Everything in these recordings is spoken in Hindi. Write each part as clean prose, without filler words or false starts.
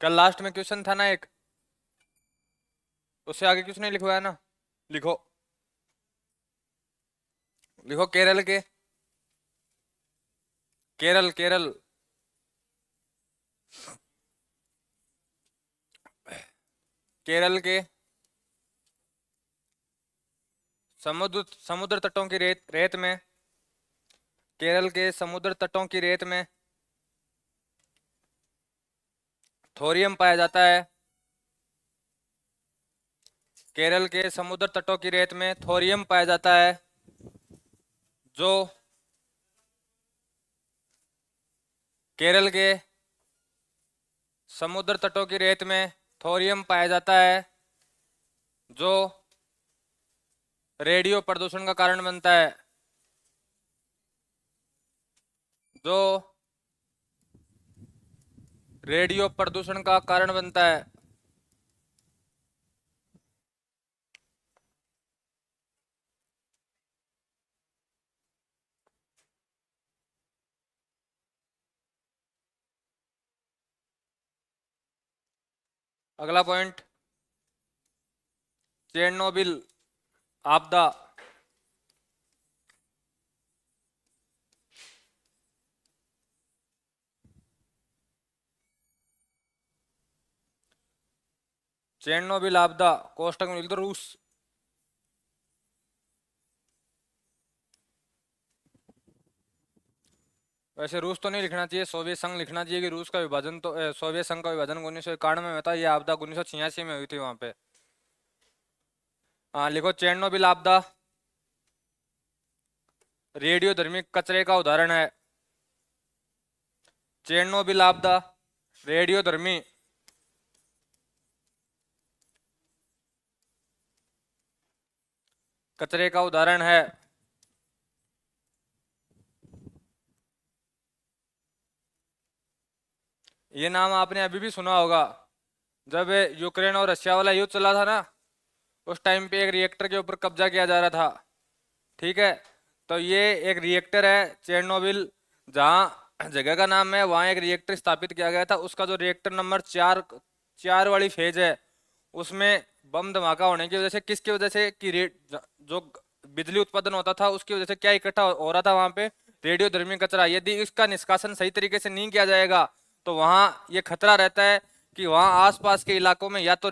कल लास्ट में क्वेश्चन था ना एक, उससे आगे कुछ नहीं लिखवाया ना। लिखो, लिखो केरल के, केरल केरल केरल के समुद्र समुद्र तटों की रेत रेत में, केरल के समुद्र तटों की रेत में थोरियम पाया जाता है। केरल के समुद्र तटों की रेत में थोरियम पाया जाता है, जो केरल के समुद्र तटों की रेत में थोरियम पाया जाता है, जो रेडियो प्रदूषण का कारण बनता है, जो रेडियो प्रदूषण का कारण बनता है। अगला पॉइंट, चेरनोबिल आपदा। चेरनोबिल आपदा कोष्टक में लिख दो रूस। वैसे रूस तो नहीं लिखना चाहिए, सोवियत संघ लिखना चाहिए कि रूस का विभाजन तो सोवियत संघ का विभाजन 1991 में था, ये आपदा 1986 में हुई थी वहां पे। हाँ लिखो, चेरनोबिल आपदा रेडियोधर्मी कचरे का उदाहरण है। चेरनोबिल आपदा रेडियोधर्मी कचरे का उदाहरण है। ये नाम आपने अभी भी सुना होगा, जब यूक्रेन और रशिया वाला युद्ध चला था ना, उस टाइम पे एक रिएक्टर के ऊपर कब्जा किया जा रहा था। ठीक है, तो ये एक रिएक्टर है चेरनोबिल, जहाँ जगह का नाम है, वहाँ एक रिएक्टर स्थापित किया गया था। उसका जो रिएक्टर नंबर 4 वाली फेज है, उसमें बम धमाका होने की वजह से, किसकी वजह से कि जो बिजली उत्पादन होता था उसकी वजह से क्या इकट्ठा हो रहा था वहां पे, रेडियोधर्मी कचरा। यदि इसका निष्कासन सही तरीके से नहीं किया जाएगा तो वहां ये खतरा रहता है कि वहां आसपास के इलाकों में या तो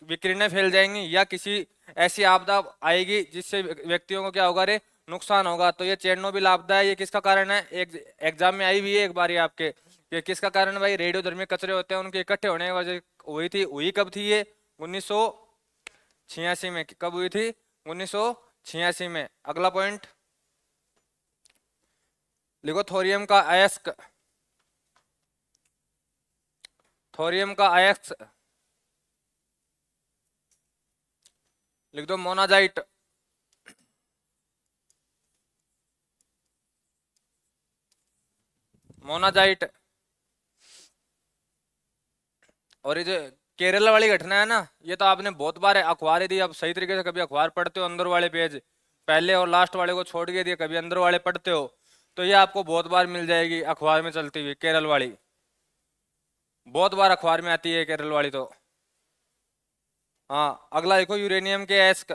विकिरणें फैल जाएंगी या किसी ऐसी आपदा आएगी जिससे व्यक्तियों को क्या होगा, रे नुकसान होगा। तो ये चेरनोबिल आपदा है, ये किसका कारण है, एक एग्जाम में आई हुई है एक बार ये आपके, ये किसका कारण है भाई, रेडियोधर्मी कचरे होते हैं उनके इकट्ठे होने की वजह हुई थी। हुई कब थी ये, 1986 में। कब हुई थी, 1986 में। अगला पॉइंट लिखो, थोरियम का अयस्क, थोरियम का अयस्क लिख दो, मोनाजाइट। मोनाजाइट। और ये जो केरला वाली घटना है ना, ये तो आपने बहुत बार अखबार यदि आप सही तरीके से कभी अखबार पढ़ते हो, अंदर वाले पेज पहले और लास्ट वाले को छोड़ के दिए, कभी अंदर वाले पढ़ते हो तो ये आपको बहुत बार मिल जाएगी अखबार में चलती हुई, केरल वाली बहुत बार अखबार में आती है केरल वाली तो। हाँ अगला देखो, यूरेनियम के एस्क।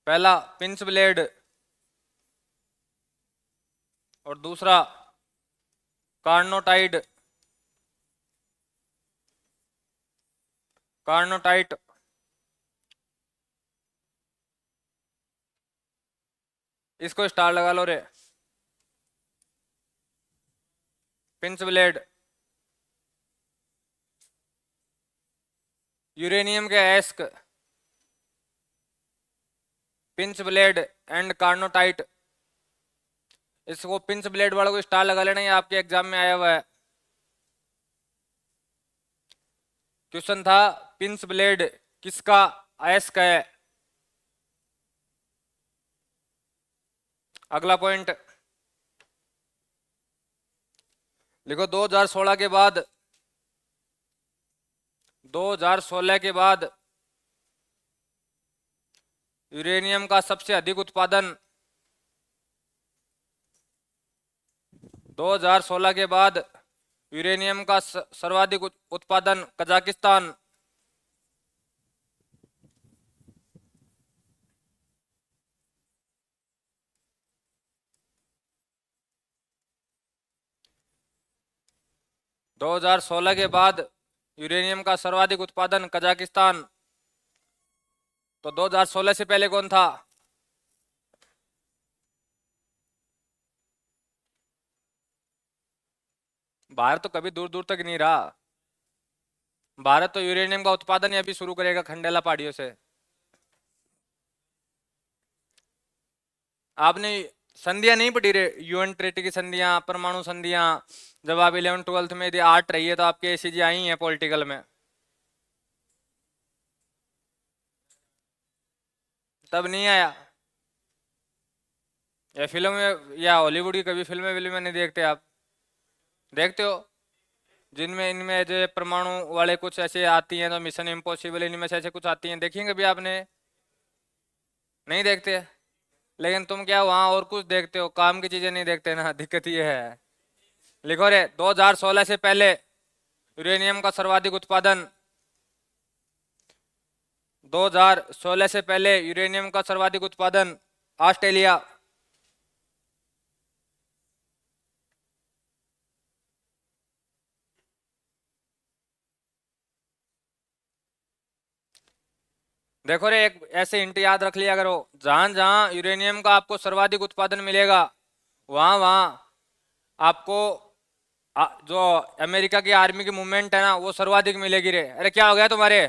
पहला पिंच ब्लेड और दूसरा कार्नोटाइड, कार्नोटाइट। इसको स्टार लगा लो रे, पिंच ब्लेड, यूरेनियम के एस्क, पिंच ब्लेड एंड कार्नोटाइट। इसको पिंच ब्लेड वालों को स्टार लगा लेना, ये आपके एग्जाम में आया हुआ है। क्वेश्चन था पिंच ब्लेड किसका अयस्क है। अगला पॉइंट लिखो, 2016 के बाद, 2016 के बाद यूरेनियम का सबसे अधिक उत्पादन 2016 के बाद यूरेनियम का सर्वाधिक उत्पादन कजाकिस्तान। दो हजार सोलह के बाद यूरेनियम का सर्वाधिक उत्पादन कजाकिस्तान। तो 2016 से पहले कौन था? भारत तो कभी दूर दूर तक नहीं रहा। भारत तो यूरेनियम का उत्पादन ही अभी शुरू करेगा खंडेला पहाड़ियों से। आपने संधियां नहीं पढ़ी रे? यूएन ट्रीटी की संधियां, परमाणु संधियां, जब आप 11 12th में यदि आर्ट रही है तो आपके एसीजी आई है पॉलिटिकल में, तब नहीं आया? या फिल्म में, या हॉलीवुड की कभी फिल्में नहीं देखते आप? देखते हो जिनमें इनमें जो परमाणु वाले कुछ ऐसे आती हैं, तो मिशन इम्पॉसिबल इनमें से ऐसे कुछ आती हैं, देखी कभी आपने? नहीं देखते? लेकिन तुम क्या वहां और कुछ देखते हो, काम की चीजें नहीं देखते ना, दिक्कत ये है। लिखो रे, 2016 से पहले यूरेनियम का सर्वाधिक उत्पादन, 2016 से पहले यूरेनियम का सर्वाधिक उत्पादन ऑस्ट्रेलिया। देखो रे, एक ऐसे हिंट याद रख लिया करो, जहां जहां यूरेनियम का आपको सर्वाधिक उत्पादन मिलेगा वहां वहां आपको जो अमेरिका की आर्मी की मूवमेंट है ना, वो सर्वाधिक मिलेगी रे। अरे क्या हो गया तुम्हारे?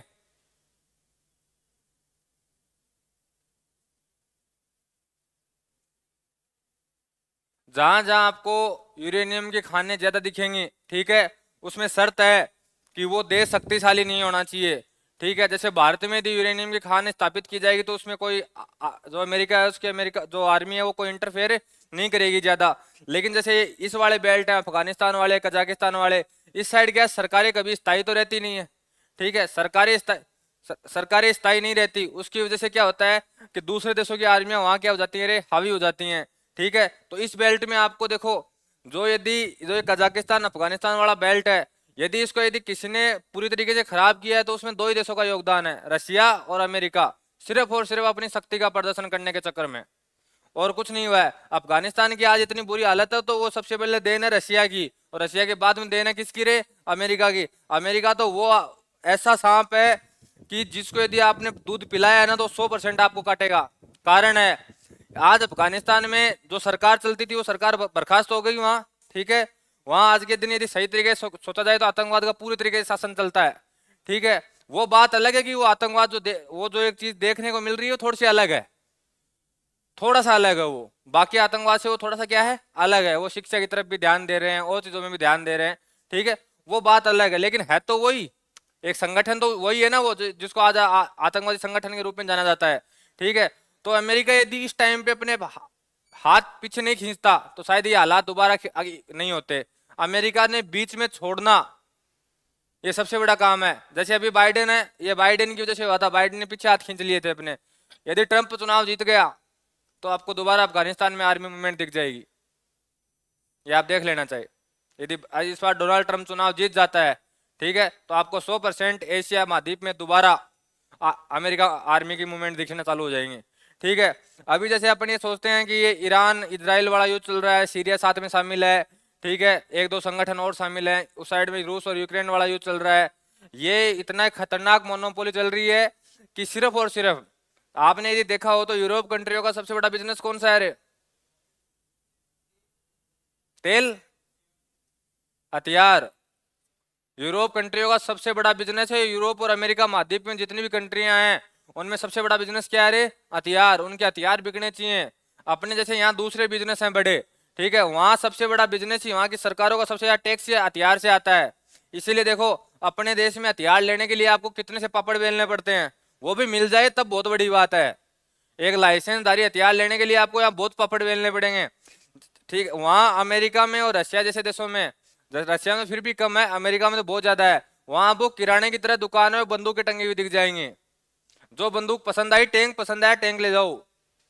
जहां जहां आपको यूरेनियम की खानें ज्यादा दिखेंगी, ठीक है, उसमें शर्त है कि वो देश शक्तिशाली नहीं होना चाहिए। ठीक है, जैसे भारत में यदि यूरेनियम की खान स्थापित की जाएगी तो उसमें कोई जो अमेरिका है, उसके अमेरिका जो आर्मी है वो कोई इंटरफेयर नहीं करेगी ज्यादा। लेकिन जैसे इस वाले बेल्ट है, अफगानिस्तान वाले, कजाकिस्तान वाले, इस साइड क्या सरकारें कभी स्थायी तो रहती नहीं है। ठीक है, सरकारें स्थायी नहीं रहती, उसकी वजह से क्या होता है कि दूसरे देशों की आर्मियां वहां क्या हो जाती है रे, हावी हो जाती हैं। ठीक है, तो इस बेल्ट में आपको देखो, जो ये कजाकिस्तान अफगानिस्तान वाला बेल्ट है, यदि इसको यदि किसी ने पूरी तरीके से खराब किया है तो उसमें दो ही देशों का योगदान है, रशिया और अमेरिका, सिर्फ और सिर्फ अपनी शक्ति का प्रदर्शन करने के चक्कर में, और कुछ नहीं हुआ है। अफगानिस्तान की आज इतनी बुरी हालत है तो वो सबसे पहले देन है रशिया की, और रशिया के बाद में देन है किसकी रे? अमेरिका की। अमेरिका तो वो ऐसा सांप है कि जिसको यदि आपने दूध पिलाया है ना तो 100% आपको काटेगा। कारण है, आज अफगानिस्तान में जो सरकार चलती थी वो सरकार बर्खास्त हो गई वहां। ठीक है, वहां आज के दिन यदि सही तरीके से सोचा जाए तो आतंकवाद का पूरी तरीके से शासन चलता है। ठीक है, वो बात अलग है कि वो आतंकवाद वो जो एक चीज देखने को मिल रही है वो थोड़ी सी अलग है, थोड़ा सा अलग है वो, बाकी आतंकवाद से वो थोड़ा सा क्या है, अलग है। वो शिक्षा की तरफ भी ध्यान दे रहे हैं और चीजों में भी ध्यान दे रहे हैं। ठीक है, वो बात अलग है, लेकिन है तो वही एक संगठन, तो वही है ना वो जिसको आज आतंकवादी संगठन के रूप में जाना जाता है। ठीक है, तो अमेरिका यदि इस टाइम पे अपने हाथ पीछे नहीं खींचता तो शायद ये हालात दोबारा नहीं होते। अमेरिका ने बीच में छोड़ना ये सबसे बड़ा काम है। जैसे अभी बाइडेन है, ये बाइडेन की वजह से हुआ था, बाइडेन ने पीछे हाथ खींच लिए थे अपने। यदि ट्रंप चुनाव जीत गया तो आपको दोबारा अफगानिस्तान में आर्मी मूवमेंट दिख जाएगी, ये आप देख लेना चाहिए। यदि इस बार डोनाल्ड ट्रंप चुनाव जीत जाता है, ठीक है, तो आपको 100% एशिया महाद्वीप में दोबारा अमेरिका आर्मी की मूवमेंट दिखना चालू हो जाएंगे। ठीक है, अभी जैसे अपन ये सोचते हैं कि ये ईरान इजराइल वाला युद्ध चल रहा है, सीरिया साथ में शामिल है, ठीक है, एक दो संगठन और शामिल है, उस साइड में रूस और यूक्रेन वाला युद्ध चल रहा है, ये इतना खतरनाक मोनोपोली चल रही है कि सिर्फ और सिर्फ आपने यदि देखा हो तो यूरोप कंट्रियों का सबसे बड़ा बिजनेस कौन सा है रे? तेल, हथियार। यूरोप कंट्रियों का सबसे बड़ा बिजनेस है। यूरोप और अमेरिका महाद्वीप में जितनी भी कंट्रियां हैं उनमें सबसे बड़ा बिजनेस क्या है रे? हथियार। उनके हथियार बिकने चाहिए। अपने जैसे यहाँ दूसरे बिजनेस हैं बड़े, ठीक है, वहां सबसे बड़ा बिजनेस ही वहां की सरकारों का सबसे ज्यादा टैक्स हथियार से आता है। इसीलिए देखो, अपने देश में हथियार लेने के लिए आपको कितने से पापड़ बेलने पड़ते हैं, वो भी मिल जाए तब बहुत बड़ी बात है। एक लाइसेंसधारी हथियार लेने के लिए आपको यहाँ बहुत पापड़ बेलने पड़ेंगे। ठीक, वहां अमेरिका में और रशिया जैसे देशों में, रशिया में फिर भी कम है, अमेरिका में तो बहुत ज्यादा है, वहां आपको किराने की तरह दुकानों में बंदूकें टंगी हुई दिख जाएंगी। जो बंदूक पसंद आई, टैंक पसंद आया, टैंक ले जाओ,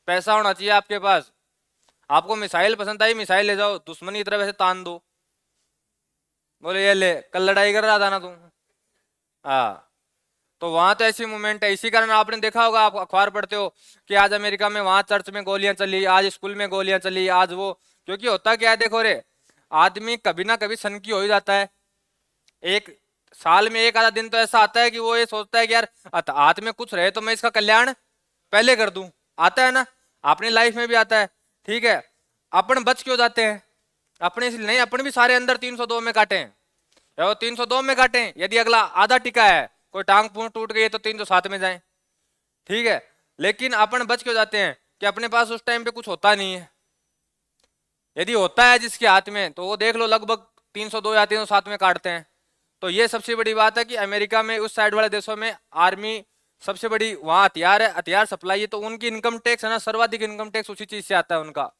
पैसा होना चाहिए आपके पास। आपको मिसाइल पसंद आई, मिसाइल ले जाओ, दुश्मनी की तरफ ऐसे तान दो, बोले ये ले, कल लड़ाई कर रहा था ना तू। हाँ, तो वहां तो ऐसी मूवमेंट है। इसी कारण आपने देखा होगा, आप अखबार पढ़ते हो कि आज अमेरिका में वहां चर्च में गोलियां चली, आज स्कूल में गोलियां चली, आज वो। क्योंकि होता क्या है, देखो रे, आदमी कभी ना कभी सनकी हो ही जाता है। एक साल में एक आधा दिन तो ऐसा आता है कि वो ये सोचता है कि यार हाथ में कुछ रहे तो मैं इसका कल्याण पहले कर दूं। आता है ना, अपनी लाइफ में भी आता है। ठीक है, अपन बच क्यों जाते हैं? अपने इसलिए नहीं, अपन भी सारे अंदर 302 में काटे हैं, या वो 302 में काटे हैं। यदि अगला आधा टिका है, कोई टांग पूंछ टूट गई है, तो 307 में जाए। ठीक है, लेकिन अपन बच क्यों जाते हैं कि अपने पास उस टाइम पे कुछ होता नहीं है। यदि होता है जिसके हाथ में, तो वो देख लो लगभग 302 या 307 में काटते हैं। तो ये सबसे बड़ी बात है कि अमेरिका में, उस साइड वाले देशों में आर्मी सबसे बड़ी वहां हथियार है, हथियार सप्लाई है, तो उनकी इनकम टैक्स है ना, सर्वाधिक इनकम टैक्स उसी चीज से आता है उनका।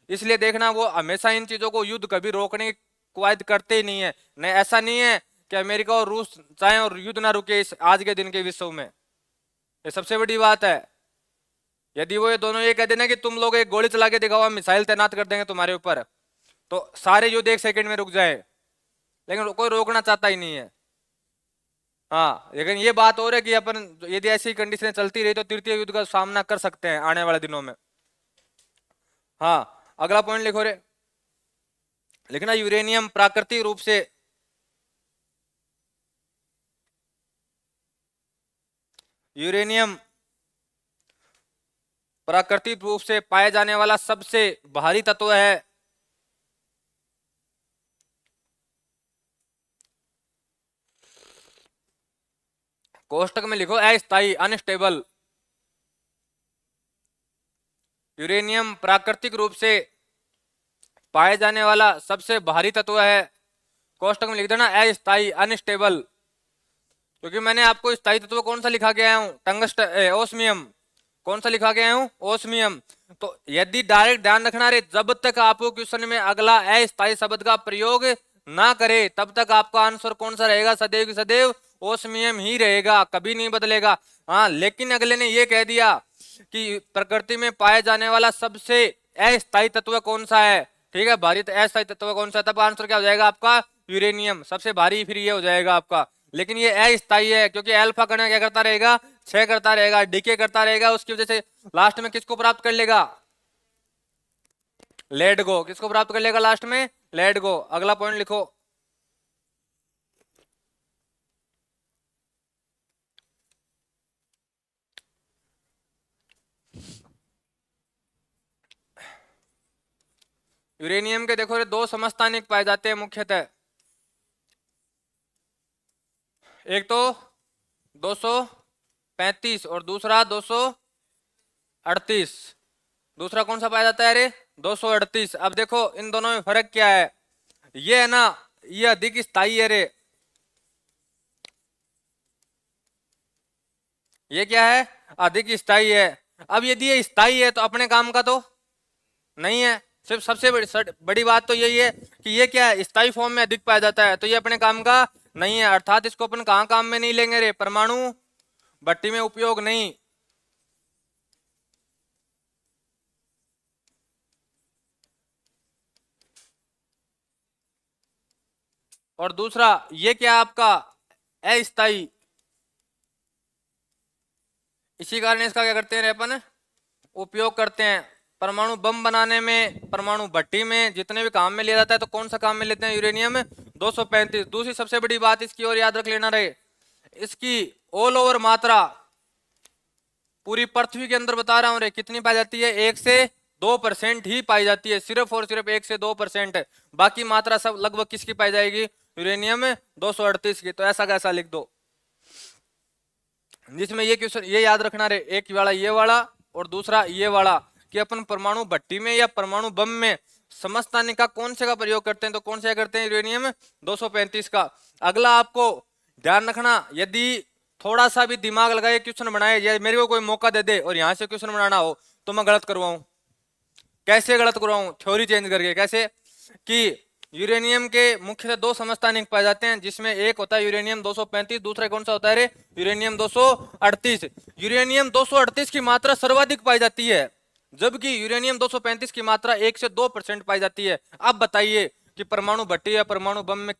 इसलिए देखना, वो हमेशा इन चीजों को, युद्ध कभी रोकने की कवायद करते ही नहीं है। नहीं, ऐसा नहीं है कि अमेरिका और रूस चाहे और युद्ध ना रुके इस आज के दिन के विश्व में। ये सबसे बड़ी बात है। यदि वो ये दोनों ये कह देना कि तुम लोग एक गोली चला के दिखाओ, हम मिसाइल तैनात कर देंगे तुम्हारे ऊपर, तो सारे युद्ध एक सेकंड में रुक जाए। लेकिन कोई रोकना चाहता ही नहीं है। हाँ, लेकिन ये बात और है कि अपन यदि ऐसी कंडीशन चलती रही तो तृतीय युद्ध का सामना कर सकते हैं आने वाले दिनों में। हाँ, अगला पॉइंट लिखो रे, लिखना यूरेनियम प्राकृतिक रूप से, यूरेनियम प्राकृतिक रूप से पाए जाने वाला सबसे भारी तत्व है। कोष्टक में लिखो अस्थायी, अनस्टेबल। यूरेनियम प्राकृतिक रूप से पाए जाने वाला सबसे भारी तत्व है। कोष्टक में लिख देना अस्थायी, अनस्टेबल। क्योंकि मैंने आपको स्थायी तत्व कौन सा लिखा के आया हूं, टंगस्टन, ओस्मियम। कौन सा लिखा के आया हूं, ओस्मियम। तो यदि डायरेक्ट ध्यान रखना रे, जब तक आपको क्वेश्चन में अगला अस्थायी शब्द का प्रयोग ना करे, तब तक आपका आंसर कौन सा रहेगा, सदैव की सदैव ओस्मियम ही रहेगा, कभी नहीं बदलेगा। हाँ, लेकिन अगले ने यह कह दिया कि प्रकृति में पाए जाने वाला सबसे अस्थायी तत्व कौन सा है। ठीक है, भारी अस्थायी तत्व कौन सा, तब आंसर क्या हो जाएगा आपका, यूरेनियम सबसे भारी, फिर ये हो जाएगा आपका। लेकिन ये अस्थायी है, क्योंकि अल्फा कण क्या करता रहेगा, क्षय करता रहेगा, डीके करता रहेगा, उसकी वजह से लास्ट में किसको प्राप्त कर लेगा, लेट गो। किसको प्राप्त कर लेगा लास्ट में, लेट गो। अगला पॉइंट लिखो, यूरेनियम के देखो दो समस्थानिक पाए जाते हैं मुख्यतः। एक तो 235 और दूसरा 238। दूसरा कौन सा पाया जाता है, अरे 238। अब देखो इन दोनों में फर्क क्या है, ये है ना, ये अधिक स्थायी है रे, ये क्या है, अधिक स्थायी है। अब यदि ये स्थायी है तो अपने काम का तो नहीं है। सिर्फ सबसे बड़ी बात तो यही है कि ये क्या है, स्थायी फॉर्म में अधिक पाया जाता है, तो ये अपने काम का नहीं है। अर्थात इसको अपन कहां काम में नहीं लेंगे रे, परमाणु भट्टी में उपयोग नहीं। और दूसरा ये क्या आपका अस्थायी, इसी कारण इसका क्या करते हैं अपन, उपयोग करते हैं परमाणु बम बनाने में, परमाणु भट्टी में, जितने भी काम में लिया जाता है। तो कौन सा काम में लेते हैं, यूरेनियम 235। दूसरी सबसे बड़ी बात इसकी और याद रख लेना रहे, इसकी ऑल ओवर मात्रा पूरी पृथ्वी के अंदर बता रहा हूं रे, कितनी पाई जाती है, 1 से 2% ही पाई जाती है, सिर्फ और सिर्फ 1 से 2%। बाकी मात्रा सब लगभग किसकी पाई जाएगी, यूरेनियम 238 की। तो ऐसा कैसा लिख दो, जिसमें ये क्वेश्चन ये याद रखना रे, एक वाला ये वाला और दूसरा ये वाला, कि अपन परमाणु भट्टी में या परमाणु बम में समस्थानिक का कौन से का प्रयोग करते हैं, तो कौन से करते हैं, यूरेनियम 235 का। अगला आपको ध्यान रखना, यदि थोड़ा सा भी दिमाग लगाए क्वेश्चन बनाए, या मेरे को कोई मौका दे दे और यहां से क्वेश्चन बनाना हो, तो मैं गलत करवाऊं। कैसे गलत करवाऊं, थ्योरी चेंज करके। कैसे कि यूरेनियम के मुख्यतः दो समस्थानिक पाए जाते हैं, जिसमें एक होता है यूरेनियम 235, दूसरा कौन सा होता है रे? यूरेनियम 238। यूरेनियम 238 की मात्रा सर्वाधिक पाई जाती है, जबकि यूरेनियम 235 की मात्रा 1 से 2% पाई जाती है। अब बताइए कि परमाणु भट्टी या परमाणु बम में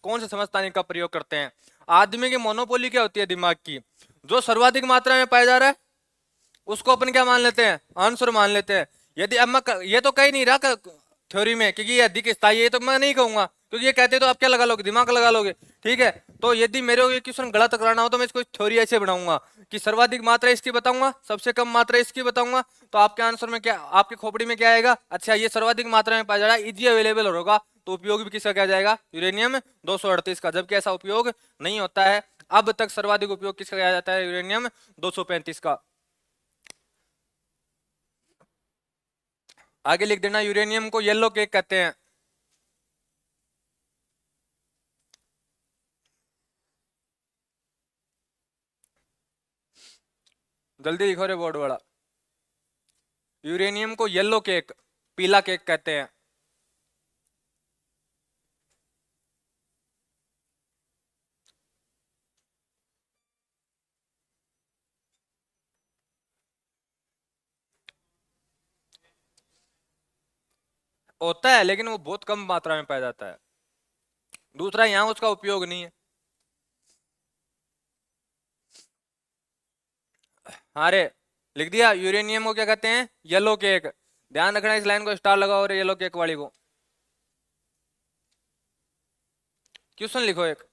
कौन से समस्थानिक का प्रयोग करते हैं? आदमी की मोनोपोली क्या होती है? दिमाग की। जो सर्वाधिक मात्रा में पाया जा रहा है उसको अपन क्या मान लेते हैं? आंसर मान लेते हैं। यदि अब मैं ये तो कह ही नहीं रहा थ्योरी में, क्योंकि ये अधिक स्थायी, ये तो मैं नहीं कहूंगा, क्योंकि ये कहते तो आप क्या लगा लोगे? दिमाग लगा लोगे। ठीक है, तो यदि मेरे को ये क्वेश्चन गलत कराना हो तो मैं इसको थ्योरी ऐसे बनाऊंगा कि सर्वाधिक मात्रा इसकी बताऊंगा, सबसे कम मात्रा इसकी बताऊंगा, तो आपके आंसर में क्या, आपके खोपड़ी में क्या आएगा? अच्छा, ये सर्वाधिक मात्रा में पाया जा रहा है, इजी अवेलेबल होगा, तो उपयोग भी किसका क्या जाएगा? यूरेनियम 238 का, जबकि ऐसा उपयोग नहीं होता है। अब तक सर्वाधिक उपयोग किसका किया जाता है? यूरेनियम 235 का। आगे लिख देना, यूरेनियम को येलो केक कहते हैं। जल्दी लिखो रे बोर्ड वाला। यूरेनियम को येलो केक, पीला केक कहते हैं। होता है लेकिन वो बहुत कम मात्रा में पाया जाता है। दूसरा, यहां उसका उपयोग नहीं है। हाँ रे, लिख दिया। यूरेनियम को क्या कहते हैं? Yellow cake. ध्यान रखना, इस लाइन को स्टार लगाओ रे, येलो केक वाली को। क्वेश्चन लिखो एक।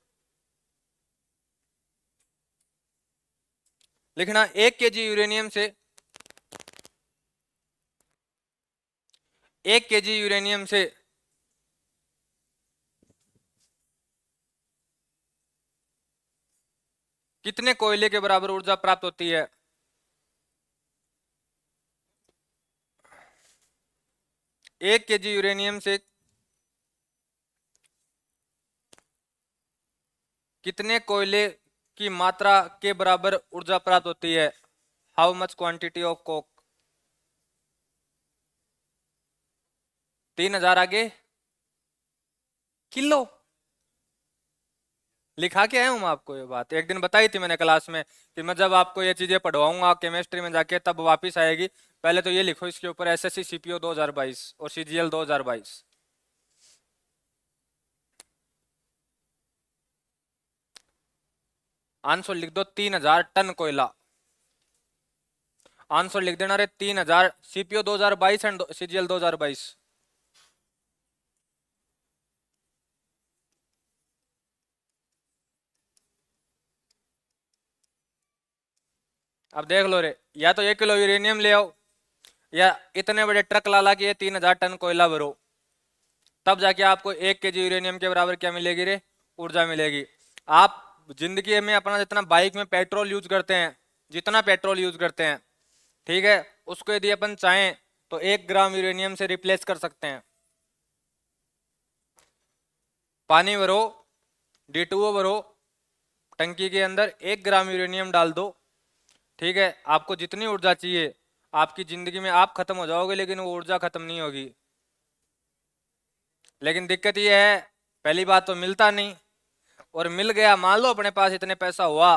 लिखना, 1 kg यूरेनियम से 1 kg यूरेनियम से कितने कोयले के बराबर ऊर्जा प्राप्त होती है? 1 kg यूरेनियम से कितने कोयले की मात्रा के बराबर ऊर्जा प्राप्त होती है? How much quantity of Coke? 3000 आगे किलो लिखा के आया हूं मैं आपको। ये बात एक दिन बताई थी मैंने क्लास में कि मैं जब आपको ये चीजें पढ़वाऊंगा केमिस्ट्री में जाके तब वापस आएगी। पहले तो ये लिखो इसके ऊपर, एसएससी सीपीओ 2022 और सीजीएल 2022। आंसर लिख दो, 3000 टन कोयला। आंसर लिख देना रे, 3000। CPO 2022 and CGL 2022। अब देख लो रे, या तो 1 किलो यूरेनियम ले आओ, या इतने बड़े ट्रक ला ला के ये 3000 टन कोयला भरो, तब जाके आपको 1 kg यूरेनियम के बराबर क्या मिलेगी रे? ऊर्जा मिलेगी। आप जिंदगी में अपना जितना बाइक में पेट्रोल यूज करते हैं, जितना पेट्रोल यूज करते हैं, ठीक है, उसको यदि अपन चाहें तो 1 ग्राम यूरेनियम से रिप्लेस कर सकते हैं। पानी भरो, D2O भरो, टंकी के अंदर 1 ग्राम यूरेनियम डाल दो, ठीक है, आपको जितनी ऊर्जा चाहिए, आपकी जिंदगी में आप खत्म हो जाओगे लेकिन वो ऊर्जा खत्म नहीं होगी। लेकिन दिक्कत ये है, पहली बात तो मिलता नहीं, और मिल गया, मान लो अपने पास इतने पैसा हुआ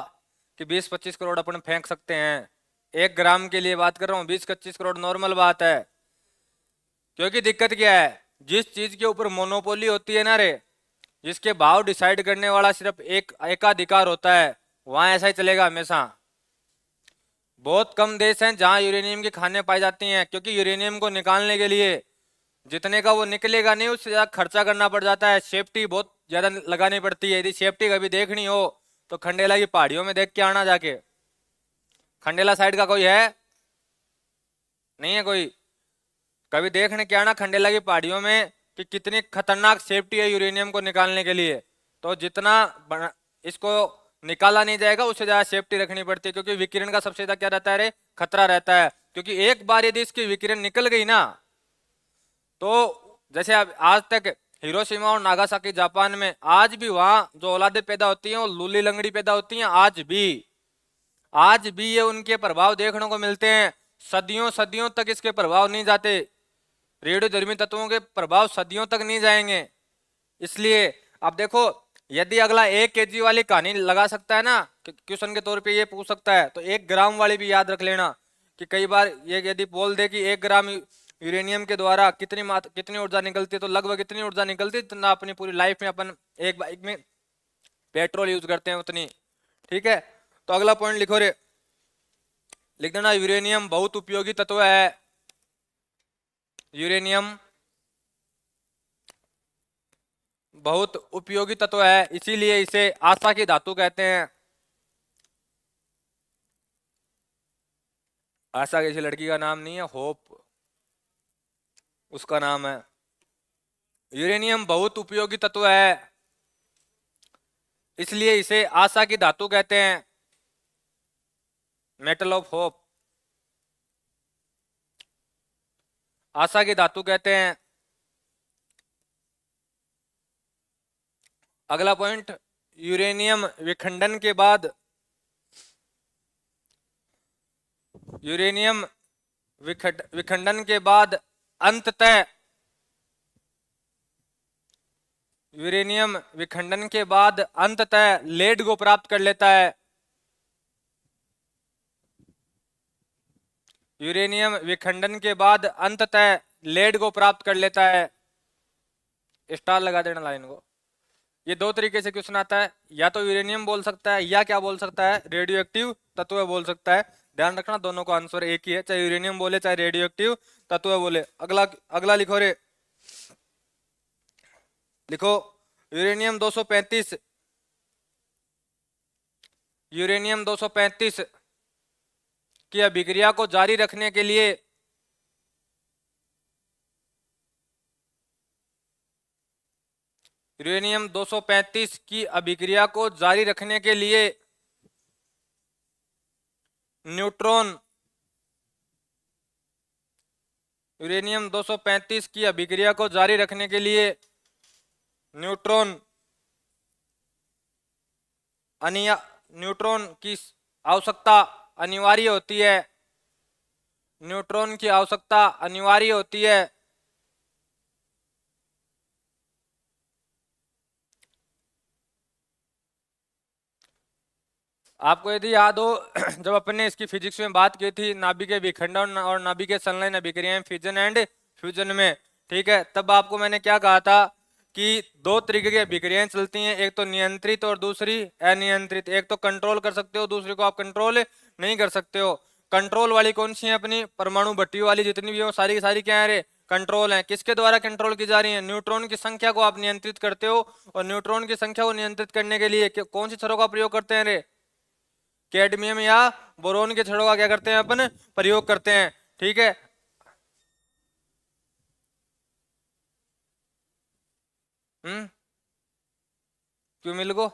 कि 20-25 करोड़ अपन फेंक सकते हैं। 1 ग्राम के लिए बात कर रहा हूँ, 20-25 करोड़ नॉर्मल बात है। क्योंकि दिक्कत क्या है, जिस चीज के ऊपर मोनोपोली होती है ना रे, जिसके भाव डिसाइड करने वाला सिर्फ एक एकाधिकार होता है, वहां ऐसा ही चलेगा हमेशा। बहुत कम देश हैं जहां यूरेनियम की खानें पाई जाती हैं, क्योंकि यूरेनियम को निकालने के लिए जितने का वो निकलेगा नहीं, उससे ज्यादा खर्चा करना पड़ जाता है, सेफ्टी बहुत ज्यादा लगानी पड़ती है। यदि सेफ्टी कभी देखनी हो तो खंडेला की पहाड़ियों में देख के आना जाके। खंडेला साइड का कोई है? नहीं है कोई? कभी देखने के आना खंडेला की पहाड़ियों में कि कितनी खतरनाक सेफ्टी है यूरेनियम को निकालने के लिए। तो जितना इसको निकाला नहीं जाएगा उससे ज्यादा सेफ्टी रखनी पड़ती है, क्योंकि विकिरण का सबसे ज्यादा क्या रहता है रे? खतरा रहता है। क्योंकि एक बार यदि इसकी विकिरण निकल गई ना, तो जैसे अब आज तक हिरोशिमा और नागासाकी जापान में, आज भी वहां जो औलादे पैदा होती हैं वो लूली लंगड़ी पैदा होती हैं। आज भी ये उनके प्रभाव देखने को मिलते हैं। सदियों सदियों तक इसके प्रभाव नहीं जाते, रेडियोधर्मी तत्वों के प्रभाव सदियों तक नहीं जाएंगे। इसलिए अब देखो, यदि अगला 1 kg वाली कहानी लगा सकता है ना, क्वेश्चन के तौर पे ये पूछ सकता है, तो 1 ग्राम वाली भी याद रख लेना कि कई बार ये यदि बोल दे कि 1 ग्राम यूरेनियम के द्वारा कितनी ऊर्जा निकलती है, तो लगभग इतनी ऊर्जा निकलती है जितना अपनी पूरी लाइफ में अपन एक बाइक में पेट्रोल यूज करते हैं उतनी। ठीक है, तो अगला पॉइंट लिखो रे, लिख देना यूरेनियम बहुत उपयोगी तत्व है। यूरेनियम बहुत उपयोगी तत्व है, इसीलिए इसे आशा की धातु कहते हैं। आशा किसी लड़की का नाम नहीं है, होप उसका नाम है। यूरेनियम बहुत उपयोगी तत्व है, इसलिए इसे आशा की धातु कहते हैं, मेटल ऑफ होप, आशा की धातु कहते हैं। अगला पॉइंट, यूरेनियम विखंडन के बाद, यूरेनियम विखंडन के बाद अंततः, यूरेनियम विखंडन के बाद अंततः लेड को प्राप्त कर लेता है। यूरेनियम विखंडन के बाद अंततः लेड को प्राप्त कर लेता है। स्टार लगा देना लाइन को। ये दो तरीके से क्वेश्चन आता है, या तो यूरेनियम बोल सकता है या क्या बोल सकता है, रेडियो एक्टिव तत्व बोल सकता है। ध्यान रखना दोनों का आंसर एक ही है, चाहे यूरेनियम बोले चाहे रेडियो एक्टिव तत्व बोले। अगला अगला लिखो रे, लिखो यूरेनियम 235, यूरेनियम 235 की अभिक्रिया को जारी रखने के लिए, यूरेनियम 235 की अभिक्रिया को जारी रखने के लिए न्यूट्रॉन, यूरेनियम 235 की अभिक्रिया को जारी रखने के लिए न्यूट्रॉन न्यूट्रॉन की आवश्यकता अनिवार्य होती है, न्यूट्रॉन की आवश्यकता अनिवार्य होती है। आपको यदि याद हो जब अपन ने इसकी फिजिक्स में बात की थी नाभिक के विखंडन और नाभिक के संलयन अभिक्रियाएं फिजन एंड फ्यूजन में, ठीक है, तब आपको मैंने क्या कहा था कि दो तरीके की अभिक्रियाएं चलती हैं, एक तो नियंत्रित और दूसरी अनियंत्रित। एक तो कंट्रोल कर सकते हो, दूसरी को आप कंट्रोल नहीं कर सकते हो। कंट्रोल वाली कौन सी है, अपनी परमाणु भट्टी वाली जितनी भी हो सारी की सारी क्या है रे, कंट्रोल है। किसके द्वारा कंट्रोल की जा रही है, न्यूट्रॉन की संख्या को आप नियंत्रित करते हो, और न्यूट्रॉन की संख्या को नियंत्रित करने के लिए कौन सी छड़ों का प्रयोग करते हैं रे, कैडमियम या बोरोन के छड़ों का क्या करते हैं अपन, प्रयोग करते हैं। ठीक है, क्यों मिल गो,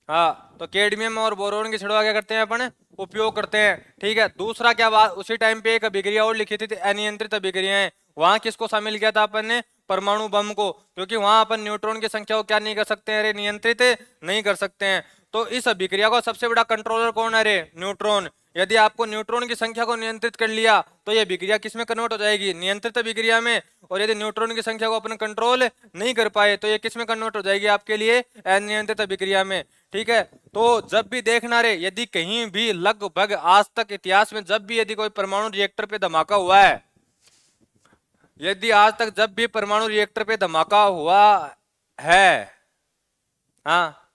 हाँ, तो कैडमियम और बोरोन की छड़वा क्या करते हैं अपन, उपयोग करते हैं। ठीक है, दूसरा क्या बात, उसी टाइम पे एक अभिक्रिया और लिखी थी अनियंत्रित अभिक्रियाएं। वहां किसको शामिल किया था अपन ने, परमाणु बम को, क्योंकि वहां अपन न्यूट्रॉन की संख्या को क्या नहीं कर सकते हैं रे, नियंत्रित नहीं कर सकते हैं। तो इस अभिक्रिया का सबसे बड़ा कंट्रोलर कौन है रे, न्यूट्रॉन। यदि आपको न्यूट्रॉन की संख्या को नियंत्रित कर लिया तो यह अभिक्रिया किस में कन्वर्ट हो जाएगी, नियंत्रित अभिक्रिया में। और यदि न्यूट्रॉन की संख्या को अपन कंट्रोल नहीं कर पाए तो ये किस में कन्वर्ट हो जाएगी आपके लिए, अनियंत्रित अभिक्रिया में। ठीक है, तो जब भी देखना रे, यदि कहीं भी लगभग आज तक इतिहास में जब भी यदि कोई परमाणु रिएक्टर पे धमाका हुआ है, यदि आज तक जब भी परमाणु रिएक्टर पे धमाका हुआ है, हाँ,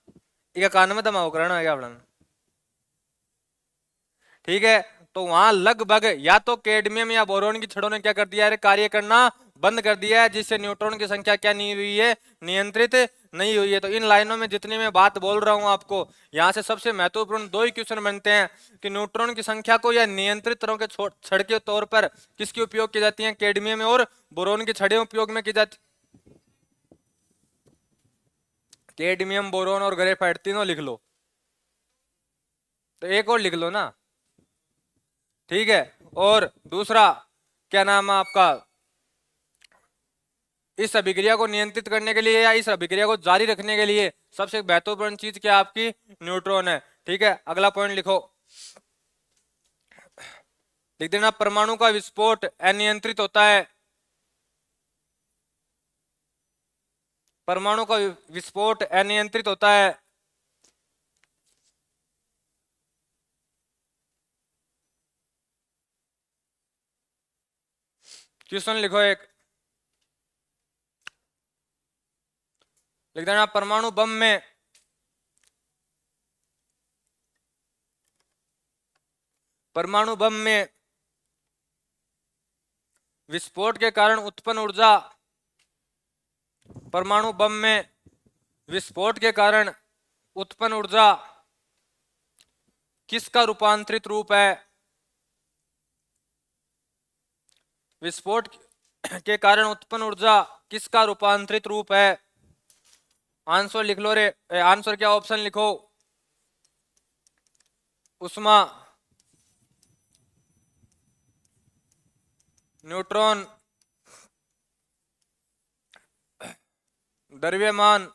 एक कान में धमाका करना है क्या अपना, ठीक है, तो वहां लगभग या तो कैडमियम या बोरोन की छड़ों ने क्या कर दिया है, कार्य करना बंद कर दिया है, जिससे न्यूट्रॉन की संख्या क्या नहीं हुई है, नियंत्रित नहीं हुई है। तो इन लाइनों में जितनी मैं बात बोल रहा हूं आपको, यहां से सबसे महत्वपूर्ण दो ही क्वेश्चन बनते हैं कि न्यूट्रॉन की संख्या को या नियंत्रित तरह के छड़ के तौर पर किसकी उपयोग की जाती है, कैडमियम और बोरोन की छड़ें उपयोग में की जाती, कैडमियम बोरोन और ग्रेफाइट तीनों लिख लो, तो एक और लिख लो ना। ठीक है, और दूसरा क्या नाम है आपका, इस अभिक्रिया को नियंत्रित करने के लिए या इस अभिक्रिया को जारी रखने के लिए सबसे महत्वपूर्ण चीज क्या आपकी, न्यूट्रॉन है। ठीक है, अगला पॉइंट लिखो, लिख देना परमाणु का विस्फोट अनियंत्रित होता है, परमाणु का विस्फोट अनियंत्रित होता है। क्वेश्चन लिखो एक, लिख देना परमाणु बम में विस्फोट के कारण उत्पन्न ऊर्जा, परमाणु बम में विस्फोट के कारण उत्पन्न ऊर्जा किसका रूपांतरित रूप है? विस्फोट के कारण उत्पन्न ऊर्जा किसका रूपांतरित रूप है? आंसर लिख लो रे। आंसर क्या ऑप्शन लिखो? उष्मा, न्यूट्रॉन, द्रव्यमान,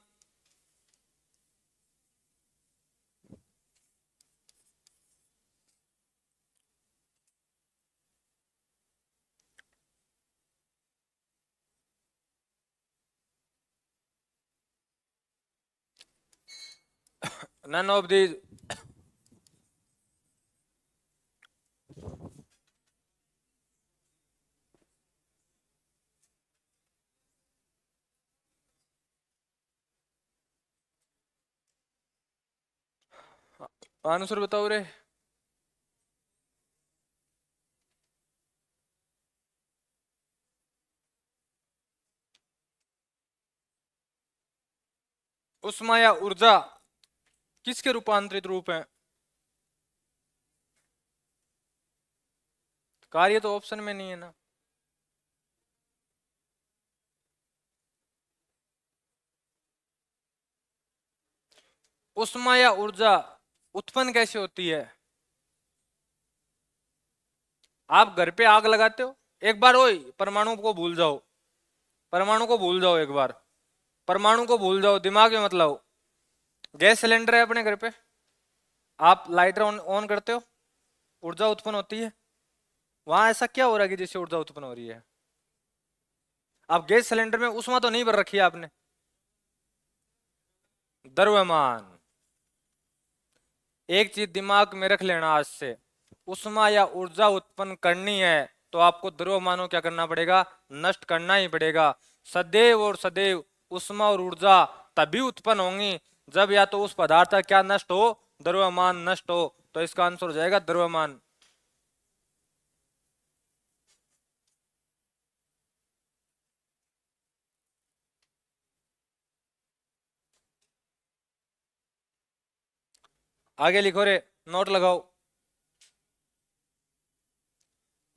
none of these। आंसर बताओ रे। उष्मा या ऊर्जा किसके रूपांतरित रूप है? कार्य तो ऑप्शन में नहीं है ना। उष्मा या ऊर्जा उत्पन्न कैसे होती है? आप घर पे आग लगाते हो, एक बार ओए परमाणु को भूल जाओ, परमाणु को भूल जाओ, एक बार परमाणु को भूल जाओ, दिमाग में मत लाओ। गैस सिलेंडर है अपने घर पे, आप लाइटर ऑन करते हो, ऊर्जा उत्पन्न होती है। वहां ऐसा क्या हो रहा है कि जिससे ऊर्जा उत्पन्न हो रही है? आप गैस सिलेंडर में उष्मा तो नहीं भर रखी है आपने? द्रव्यमान। एक चीज दिमाग में रख लेना आज से, उष्मा या ऊर्जा उत्पन्न करनी है तो आपको द्रव्यमानों क्या करना पड़ेगा? नष्ट करना ही पड़ेगा। सदैव और सदैव उष्मा और ऊर्जा तभी उत्पन्न होंगी जब या तो उस पदार्थ का क्या नष्ट हो? द्रव्यमान नष्ट हो। तो इसका आंसर हो जाएगा द्रव्यमान। आगे लिखो रे, नोट लगाओ।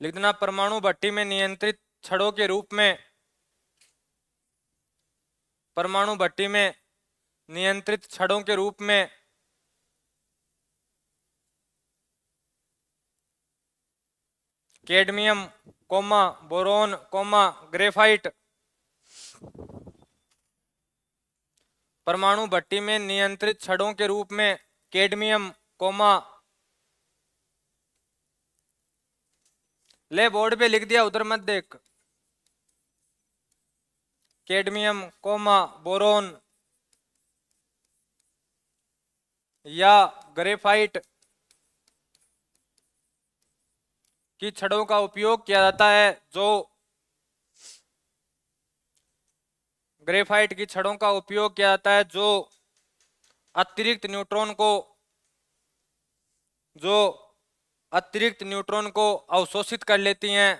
लिख देना परमाणु भट्टी में नियंत्रित छड़ों के रूप में, परमाणु भट्टी में नियंत्रित छड़ों के रूप में cadmium, comma boron, comma graphite. परमाणु भट्टी में नियंत्रित छड़ों के रूप में कैडमियम, कोमा, ले बोर्ड पे लिख दिया, उधर मत देख। कैडमियम, कोमा बोरोन या ग्रेफाइट की छड़ों का उपयोग किया जाता है, जो ग्रेफाइट की छड़ों का उपयोग किया जाता है जो अतिरिक्त न्यूट्रॉन को, जो अतिरिक्त न्यूट्रॉन को अवशोषित कर लेती हैं,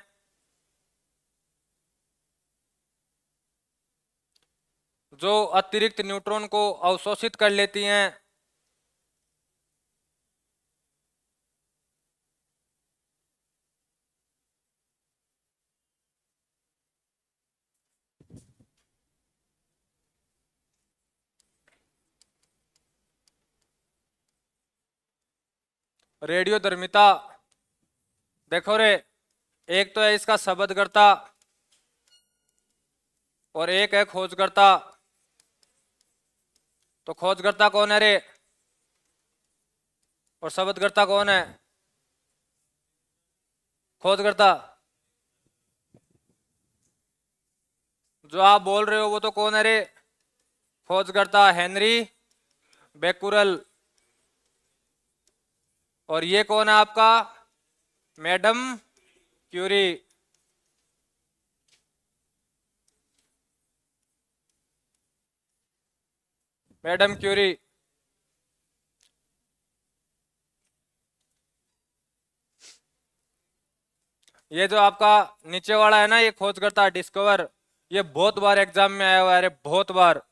जो अतिरिक्त न्यूट्रॉन को अवशोषित कर लेती हैं। रेडियो धर्मिता देखो रे, एक तो है इसका शब्दकर्ता और एक है खोजकर्ता। तो खोजकर्ता कौन है रे और शब्दकर्ता कौन है? खोजकर्ता जो आप बोल रहे हो वो तो कौन है रे? खोजकर्ता हेनरी बेकुरल। और ये कौन है आपका? Madam Curie. Madam Curie. ये जो आपका नीचे वाला है ना, ये खोजकर्ता डिस्कवर, ये बहुत बार एग्जाम में आया हुआ है, अरे बहुत बार।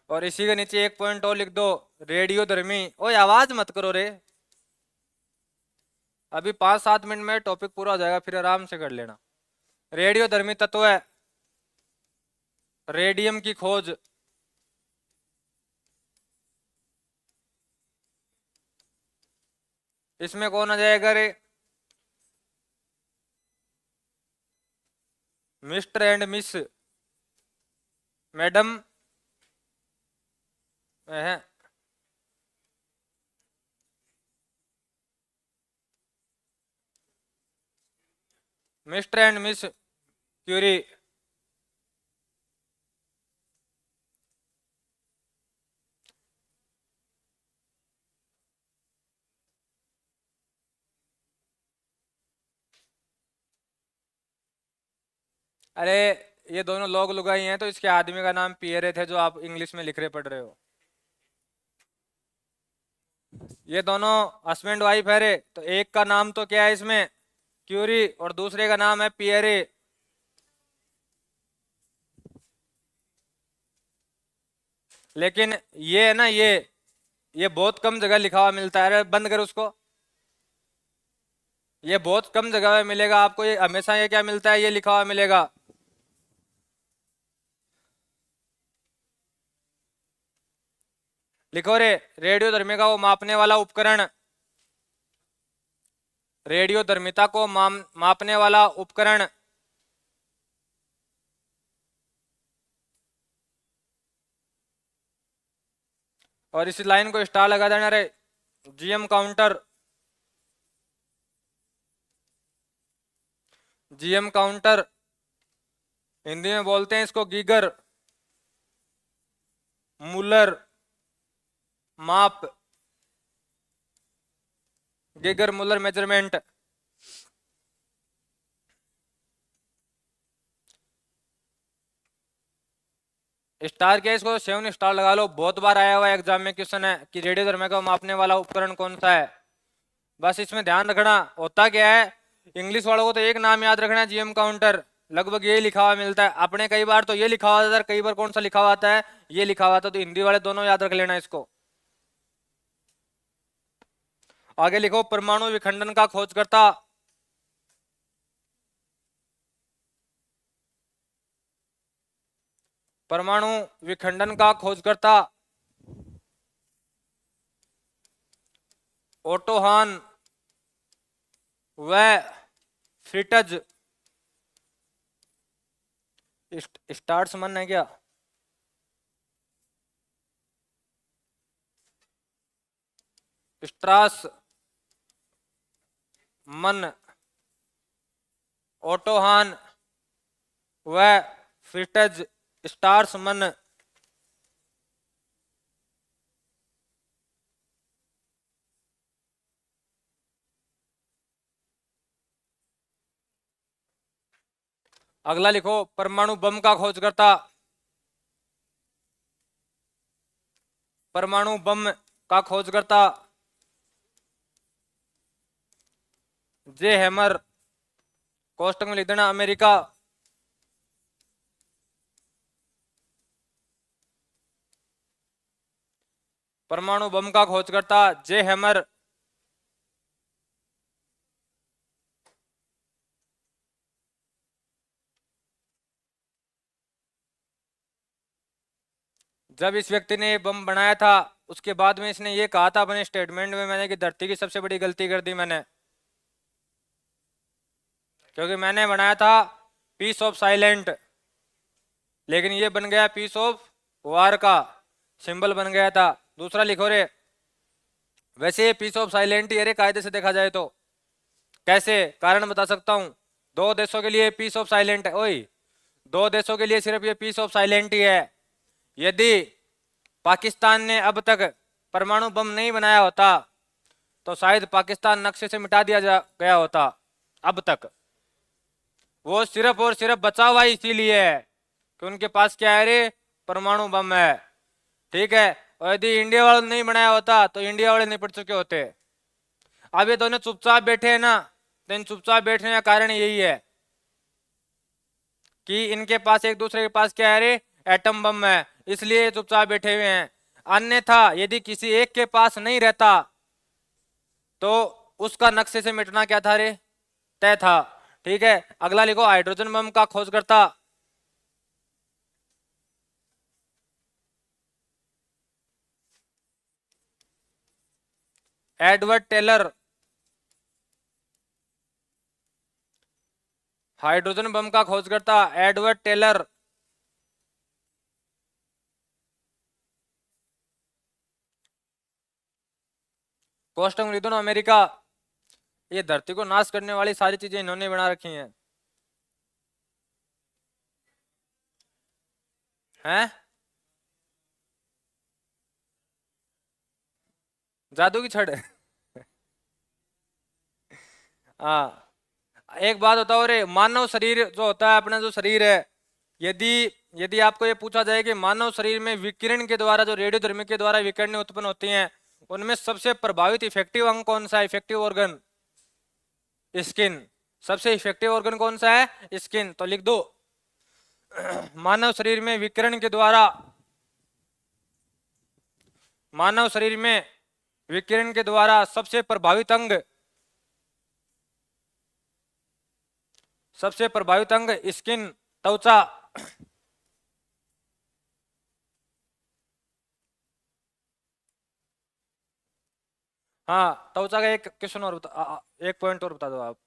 और इसी के नीचे एक पॉइंट और लिख दो, रेडियोधर्मी। ओए आवाज मत करो रे। अभी 5-7 मिनट में टॉपिक पूरा हो जाएगा, फिर आराम से कर लेना। रेडियोधर्मी तत्व है, रेडियम की खोज। इसमें कौन आ जाएगा रे? मिस्टर एंड मिस मैडम है। Mister and miss Curie. अरे ये दोनों लोग लुगाई हैं, तो इसके आदमी का नाम पियरे थे, जो आप इंग्लिश में लिख रहे पढ़ रहे हो। ये दोनों हस्बैंड वाइफ है रे, तो एक का नाम तो क्या है इसमें? क्यूरी, और दूसरे का नाम है पियरे। लेकिन ये है ना, ये बहुत कम जगह लिखा हुआ मिलता है। अरे बंद कर उसको। ये बहुत कम जगह में मिलेगा आपको, ये हमेशा ये क्या मिलता है, ये लिखा हुआ मिलेगा। लिखो रे, रेडियोधर्मी का वो मापने वाला उपकरण, रेडियोधर्मिता को मापने वाला उपकरण। और इस लाइन को स्टार लगा देना रे, GM counter. GM counter, Hindi में बोलते हैं इसको गीगर मूलर माप, गीगर मूलर मेजरमेंट। स्टार क्या है, इसको 7 स्टार लगा लो, बहुत बार आया हुआ एग्जाम में क्वेश्चन है कि रेडियोधर्मी को मापने वाला उपकरण कौन सा है। बस इसमें ध्यान रखना, होता क्या है, इंग्लिश वालों को तो एक नाम याद रखना है, जीएम काउंटर। लगभग ये लिखा हुआ मिलता है अपने, कई बार तो ये लिखा हुआ था, कई बार कौन सा लिखा हुआ आता है, ये लिखा हुआ था। तो हिंदी वाले दोनों याद रख लेना इसको। आगे लिखो, परमाणु विखंडन का खोजकर्ता। परमाणु विखंडन का खोजकर्ता ओटो हान व फ्रिटज। स्टार्ट्स मन है क्या? स्ट्रास मन, ओटोहान व फ्रिटज स्टार्स मन। अगला लिखो, परमाणु बम का खोजकर्ता। परमाणु बम का खोजकर्ता जे हैमर, कोष्टक में लिख देना अमेरिका। परमाणु बम का खोजकर्ता जे हैमर। जब इस व्यक्ति ने बम बनाया था, उसके बाद में इसने ये कहा था अपने स्टेटमेंट में, मैंने कि धरती की सबसे बड़ी गलती कर दी मैंने, क्योंकि मैंने बनाया था पीस ऑफ साइलेंट, लेकिन ये बन गया पीस ऑफ वार का सिंबल बन गया था। दूसरा लिखो रे, वैसे ये पीस ऑफ साइलेंट ही है रे कायदे से देखा जाए तो। कैसे, कारण बता सकता हूं। दो देशों के लिए पीस ऑफ साइलेंट है, ओए दो देशों के लिए सिर्फ ये पीस ऑफ साइलेंट ही है। यदि पाकिस्तान ने अब तक परमाणु बम नहीं बनाया होता तो शायद पाकिस्तान नक्शे से मिटा दिया गया होता। अब तक वो सिर्फ और सिर्फ बचा हुआ इसीलिए है कि उनके पास क्या है रे, परमाणु बम है। ठीक है, और यदि इंडिया वालों ने नहीं बनाया होता तो इंडिया वाले निपट चुके होते। अब ये दोनों चुपचाप बैठे हैं ना, तो इन चुपचाप बैठने का कारण यही है कि इनके पास एक दूसरे के पास क्या है रे, एटम बम है, इसलिए ये चुपचाप बैठे हुए हैं। अन्यथा यदि किसी एक के पास नहीं रहता तो उसका नक्शे से मिटना क्या था रे, तय था। ठीक है, अगला लिखो, हाइड्रोजन बम का खोजकर्ता। Edward Teller. हाइड्रोजन बम का खोजकर्ता एडवर्ड टेलर। कोस्टम मृदुन अमेरिका। ये धरती को नाश करने वाली सारी चीजें इन्होंने बना रखी हैं। हैं, जादू की छड़। हाँ, एक बात बताओ रे, मानव शरीर जो होता है, अपना जो शरीर है, यदि यदि आपको ये पूछा जाए कि मानव शरीर में विकिरण के द्वारा, जो रेडियोधर्मी के द्वारा विकिरण उत्पन्न होती हैं, उनमें सबसे प्रभावित इफेक्टिव अंग कौन सा है, इफेक्टिव ऑर्गन? स्किन। सबसे इफेक्टिव ऑर्गन कौन सा है? स्किन। तो लिख दो, मानव शरीर में विकिरण के द्वारा, मानव शरीर में विकिरण के द्वारा सबसे प्रभावित अंग, सबसे प्रभावित अंग स्किन, त्वचा। हाँ, त्वचा का एक क्वेश्चन और एक पॉइंट और बता दो आप,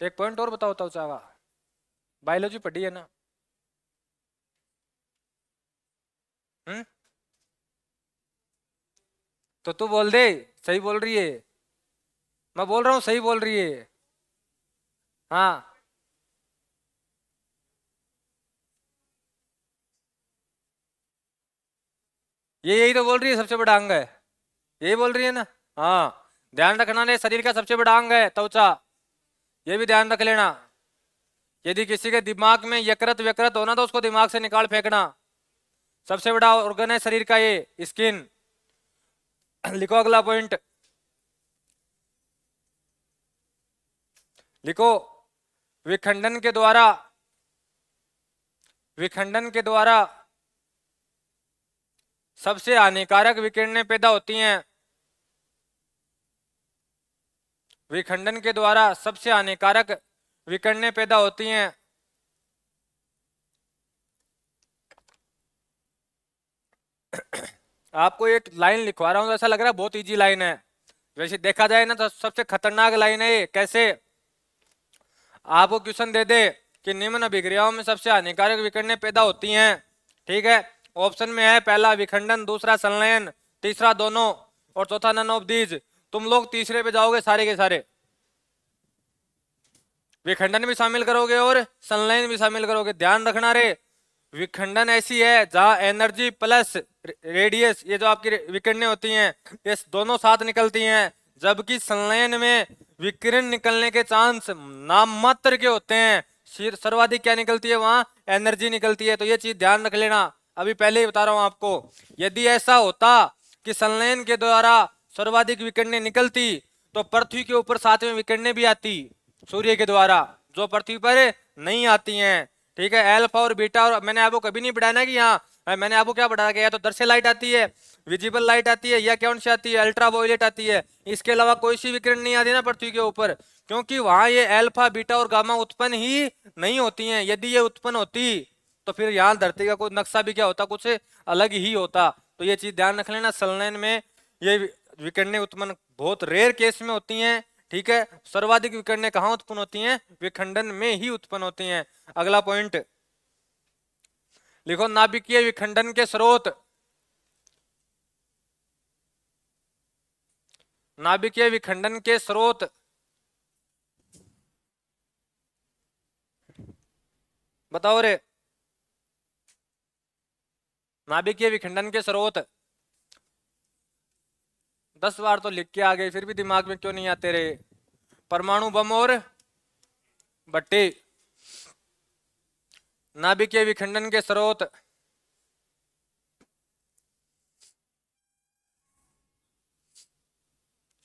एक पॉइंट और बताओ त्वचा का। बायोलॉजी पढ़ी है ना? हम्म, तो तू बोल दे, सही बोल रही है। मैं बोल रहा हूँ सही बोल रही है। हाँ, ये यही तो बोल रही है सबसे बड़ा अंग है, यही बोल रही है ना? हाँ, ध्यान रखना ने, शरीर का सबसे बड़ा अंग है त्वचा, ये भी ध्यान रख लेना। यदि किसी के दिमाग में यकृत व्यकृत होना तो उसको दिमाग से निकाल फेंकना। सबसे बड़ा ऑर्गन है शरीर का ये, स्किन। लिखो अगला पॉइंट, लिखो, विखंडन के द्वारा, विखंडन के द्वारा सबसे हानिकारक विकिरणें पैदा होती हैं। विखंडन के द्वारा सबसे हानिकारक विकिरणें पैदा होती हैं। आपको एक लाइन लिखवा रहा हूं तो ऐसा लग रहा है बहुत इजी लाइन है, वैसे देखा जाए ना तो सबसे खतरनाक लाइन है ये। कैसे? आपको क्वेश्चन दे दे कि निम्न अभिक्रियाओं में सबसे हानिकारक विकिरणें पैदा होती हैं। ठीक है, ऑप्शन में है पहला विखंडन, दूसरा संलयन, तीसरा दोनों, और चौथा नन ऑफ दीज। तुम लोग तीसरे पे जाओगे सारे के सारे, विखंडन भी शामिल करोगे और संलयन भी शामिल करोगे। ध्यान रखना रे, विखंडन ऐसी है जहां एनर्जी प्लस रेडियस, ये जो आपकी विकिरणें होती हैं, ये दोनों साथ निकलती हैं, जबकि संलयन में विकिरण निकलने के चांस नाम मात्र के होते हैं। सर्वाधिक क्या निकलती है वहां? एनर्जी निकलती है। तो ये चीज ध्यान रख लेना, अभी पहले ही बता रहा हूं आपको। यदि ऐसा होता कि संलयन के द्वारा सर्वाधिक विकिरणें निकलती तो पृथ्वी के ऊपर साथ में विकिरणें भी आती सूर्य के द्वारा, जो पृथ्वी पर नहीं आती हैं। ठीक है, अल्फा और बीटा, और मैंने आपको कभी नहीं पढ़ाया ना कि यहाँ, मैंने आपको क्या पढ़ाया गया, तो दृश्य लाइट आती है, विजिबल लाइट आती है, या कौन सी आती है? अल्ट्रा वायलेट आती है। इसके अलावा कोई सी विकिरण नहीं आती ना पृथ्वी के ऊपर, क्योंकि वहां ये अल्फा बीटा और गामा उत्पन्न ही नहीं होती हैं। यदि ये उत्पन्न होती तो फिर यहाँ धरती का कोई नक्शा भी क्या होता, कुछ अलग ही होता। तो ये चीज ध्यान रख लेना, संलयन में ये विकिरणें उत्पन्न बहुत रेयर केस में होती हैं। ठीक है, सर्वाधिक विकिरणें कहाँ उत्पन्न होती हैं? विखंडन में ही उत्पन्न होती हैं। अगला पॉइंट लिखो, नाभिकीय विखंडन के स्रोत। नाभिकीय विखंडन के स्रोत, बताओ रे। नाभिकीय विखंडन के स्रोत 10 बार तो लिख के आ गए, फिर भी दिमाग में क्यों नहीं आते रे? परमाणु बम और भट्टी। नाभिकीय विखंडन के स्रोत,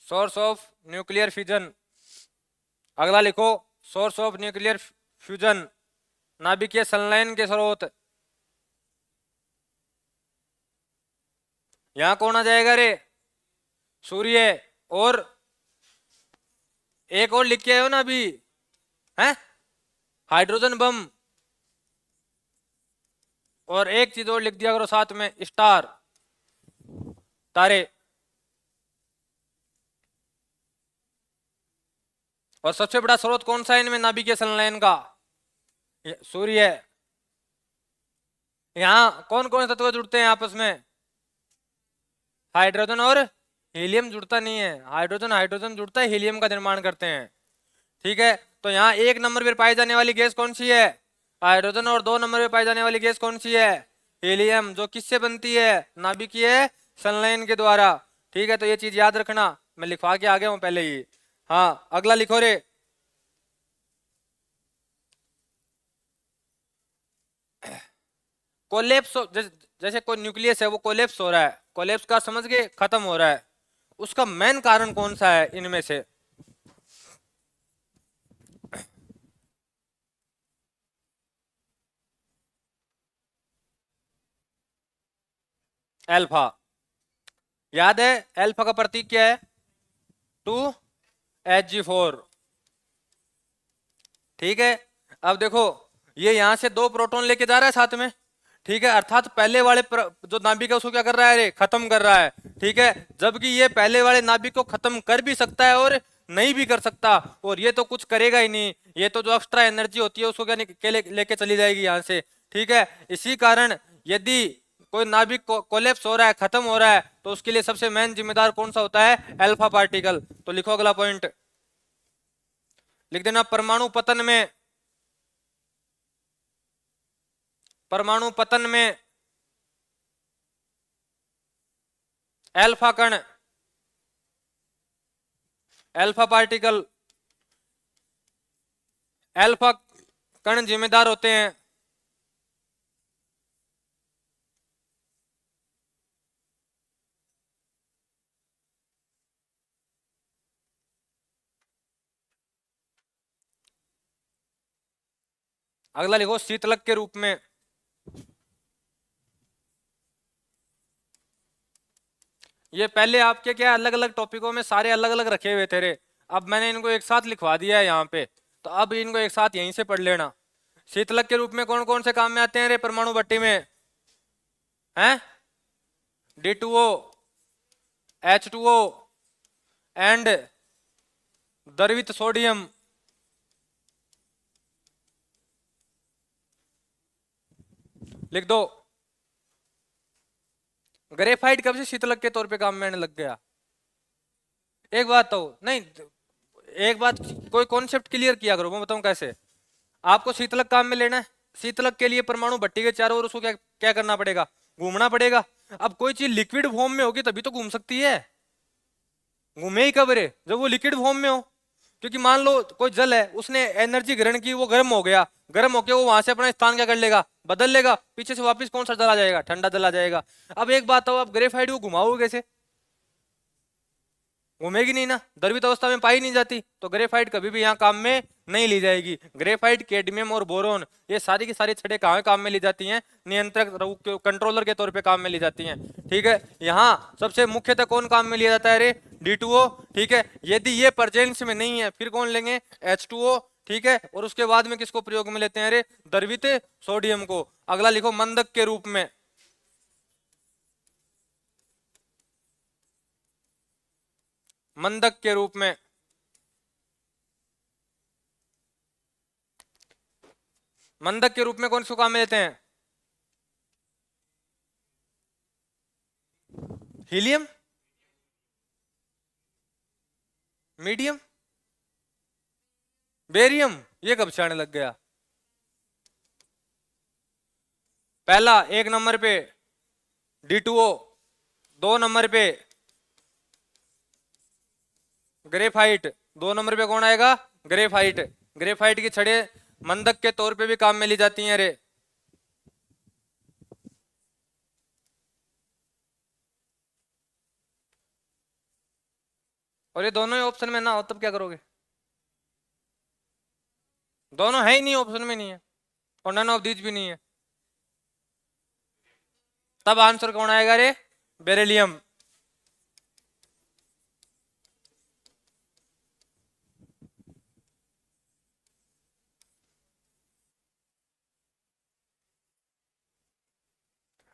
सोर्स ऑफ न्यूक्लियर फ्यूजन। अगला लिखो, सोर्स ऑफ न्यूक्लियर फ्यूजन, नाभिकीय संलयन के स्रोत। यहां कौन आ जाएगा रे? सूर्य। और एक और लिख के आए हो ना अभी, है हाइड्रोजन बम। और एक चीज और लिख दिया करो साथ में, स्टार, तारे। और सबसे बड़ा स्रोत कौन सा है इनमें नाभिकीय संलयन का? सूर्य। यहां कौन कौन से तत्व जुड़ते हैं आपस में? हाइड्रोजन और हीलियम जुड़ता नहीं है, हाइड्रोजन हाइड्रोजन जुड़ता है, हीलियम का निर्माण करते हैं। ठीक है, तो यहाँ 1 नंबर पर पाई जाने वाली गैस कौन सी है? हाइड्रोजन। और 2 नंबर पर पाई जाने वाली गैस कौन सी है? हीलियम, जो किससे बनती है? नाभिकीय संलयन के द्वारा। ठीक है, तो ये चीज याद रखना, मैं लिखवा के आ गया हूं पहले ही। हाँ, अगला लिखो रे। कोलेप्स, जैसे कोई न्यूक्लियस है वो कोलेप्स हो रहा है, कोलेप्स का समझ के खत्म हो रहा है, उसका मेन कारण कौन सा है इनमें से? अल्फा। याद है अल्फा का प्रतीक क्या है? 2Hg4। ठीक है, अब देखो, ये यहां से 2 प्रोटॉन लेके जा रहा है साथ में। ठीक है, अर्थात पहले वाले जो नाभिक है उसको क्या कर रहा है रे? खत्म कर रहा है। ठीक है, जबकि ये पहले वाले नाभिक को खत्म कर भी सकता है और नहीं भी कर सकता, और ये तो कुछ करेगा ही नहीं, ये तो जो एक्स्ट्रा एनर्जी होती है उसको क्या लेके चली जाएगी यहाँ से। ठीक है, इसी कारण यदि कोई नाभिक कोलेप्स हो रहा है, खत्म हो रहा है, तो उसके लिए सबसे मेन जिम्मेदार कौन सा होता है? Alpha particle. तो लिखो अगला पॉइंट, लिख देना, परमाणु पतन में अल्फा कण, अल्फा पार्टिकल, अल्फा कण जिम्मेदार होते हैं। अगला लिखो, शीतलक के रूप में। ये पहले आपके क्या अलग अलग टॉपिकों में सारे अलग अलग रखे हुए थे रे, अब मैंने इनको एक साथ लिखवा दिया है यहाँ पे, तो अब इनको एक साथ यहीं से पढ़ लेना। शीतलक के रूप में कौन कौन से काम में आते हैं रे परमाणु भट्टी में? हैं? D2O, H2O एंड द्रवित सोडियम। लिख दो। ग्रेफाइट कब से शीतलक के तौर पे काम में आने लग गया? एक बात तो नहीं, एक बात, कोई कॉन्सेप्ट क्लियर किया करो, मैं बताऊं कैसे। आपको शीतलक काम में लेना है, शीतलक के लिए परमाणु भट्टी के चारों ओर उसको क्या क्या करना पड़ेगा? घूमना पड़ेगा। अब कोई चीज लिक्विड फॉर्म में होगी तभी तो घूम सकती है, घूमे ही कब रे? जब वो लिक्विड फॉर्म में हो। क्योंकि मान लो कोई जल है, उसने एनर्जी ग्रहण की, वो गर्म हो गया, गर्म होके वो वहां से अपना स्थान क्या कर लेगा? बदल लेगा, पीछे से वापस कौन सा जल आ जाएगा? ठंडा जल आ जाएगा। अब एक बात हो, आप ग्रेफाइट को घुमाओगे कैसे? घूमेगी नहीं ना, द्रवित अवस्था में पाई नहीं जाती, तो ग्रेफाइट कभी भी यहाँ काम में नहीं ली जाएगी। ग्रेफाइट, कैडमियम और बोरोन, ये सारी की सारी छड़े कहाँ काम में ली जाती हैं? नियंत्रक, कंट्रोलर के तौर पे काम में ली जाती हैं। ठीक है, यहाँ सबसे मुख्यतः कौन काम में लिया जाता है रे? D2O। ठीक है, यदि ये प्रेजेंस में नहीं है फिर कौन लेंगे? H2O। ठीक है, और उसके बाद में किसको प्रयोग में लेते हैं रे? द्रवित सोडियम को। अगला लिखो, मंदक के रूप में। मंदक के रूप में, मंदक के रूप में कौन से काम में लेते हैं? हीलियम। मीडियम, बेरियम, ये कब से आने लग गया? पहला 1 नंबर पे D2O, 2 नंबर पे ग्रेफाइट, 2 नंबर पे कौन आएगा? ग्रेफाइट। ग्रेफाइट की छड़ें मंदक के तौर पे भी काम में ली जाती हैं रे। और ये दोनों ही ऑप्शन में ना हो तब क्या करोगे? दोनों है ही नहीं, ऑप्शन में नहीं है, और नन ऑफ दीज भी नहीं है, तब आंसर कौन आएगा रे? बेरिलियम।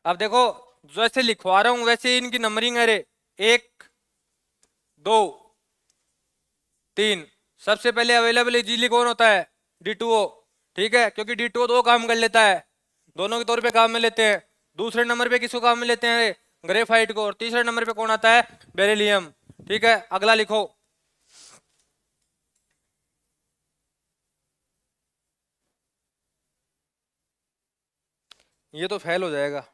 अब देखो, जैसे लिखवा रहा हूं वैसे इनकी नंबरिंग है रे। 1, 2, 3। सबसे पहले अवेलेबल इजीली कौन होता है? D2O। ठीक है, क्योंकि D2O 2 काम कर लेता है, दोनों के तौर पे काम में लेते हैं। दूसरे नंबर पे किसको काम में लेते हैं? ग्रेफाइट को। और तीसरे नंबर पे कौन आता है? बेरिलियम। ठीक है, अगला लिखो। ये तो फेल हो जाएगा।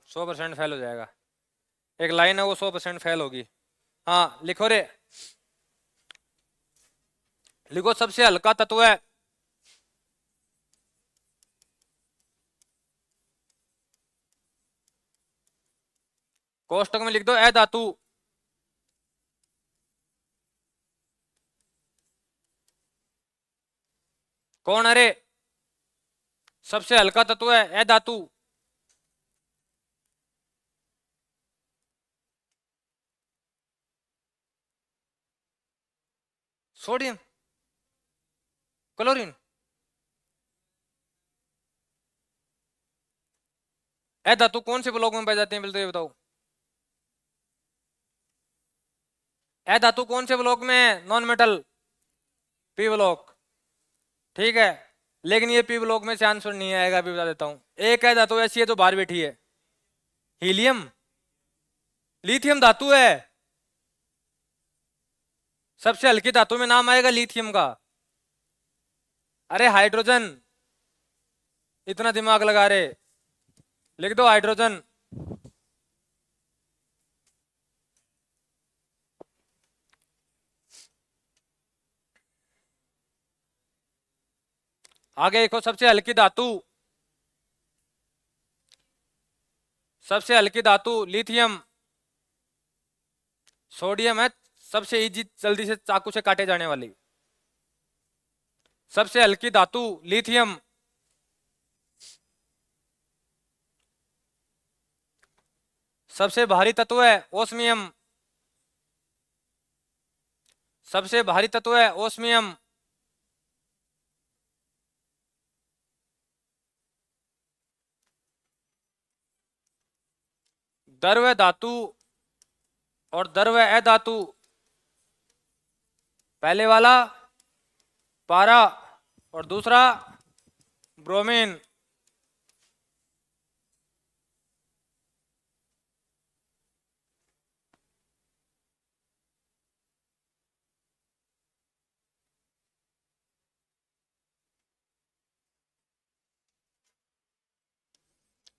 100% फेल हो जाएगा। एक लाइन है वो 100% फेल होगी। हाँ लिखो रे, लिखो सबसे हल्का तत्व है, कोष्टक में लिख दो ए धातु। कौन है रे? सबसे हल्का तत्व है ए धातु। Sodium, chlorine. ए धातु कौन से ब्लॉक में पाए जाते हैं पहले तो ये बताओ? ए धातु कौन से ब्लॉक में है? Non metal, P block. ठीक है, लेकिन ये पी ब्लॉक में से आंसर नहीं आएगा, अभी बता देता हूं। एक है धातु ऐसी है जो बाहर बैठी है, हीलियम। लिथियम धातु है, सबसे हल्की धातु में नाम आएगा लिथियम का। अरे हाइड्रोजन, इतना दिमाग लगा रहे, लिख दो हाइड्रोजन। आगे देखो, सबसे हल्की धातु, सबसे हल्की धातु लिथियम। सोडियम है सबसे इजी, जल्दी से चाकू से काटे जाने वाली। सबसे हल्की धातु लिथियम। सबसे भारी तत्व है ओस्मियम। सबसे भारी तत्व है ओस्मियम। द्रव्य धातु और द्रव्य अधातु, पहले वाला पारा और दूसरा ब्रोमीन।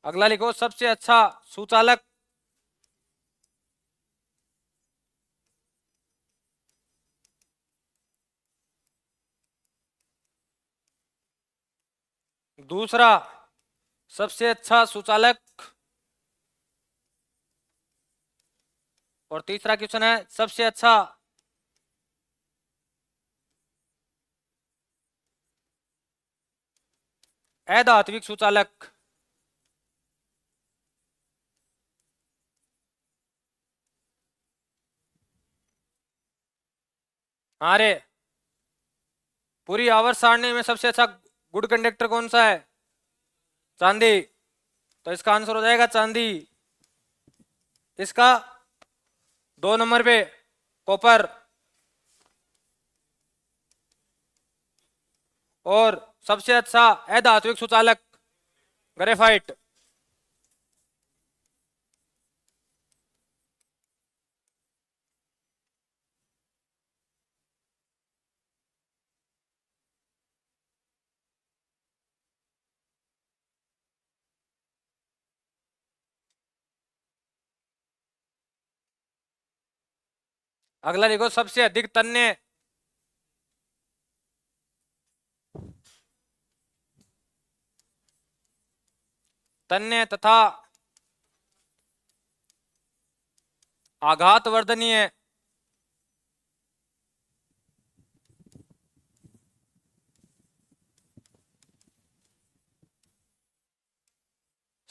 अगला लिखो, सबसे अच्छा सुचालक। दूसरा सबसे अच्छा सुचालक। और तीसरा क्वेश्चन है सबसे अच्छा अधात्विक सुचालक। अरे पूरी आवर्त सारणी में सबसे अच्छा गुड कंडक्टर कौन सा है? चांदी। तो इसका आंसर हो जाएगा चांदी। इसका 2 नंबर पे कॉपर। और सबसे अच्छा अधात्विक सुचालक ग्रेफाइट। अगला लिखो सबसे अधिक तन्य तन्य तथा आघात वर्धनीय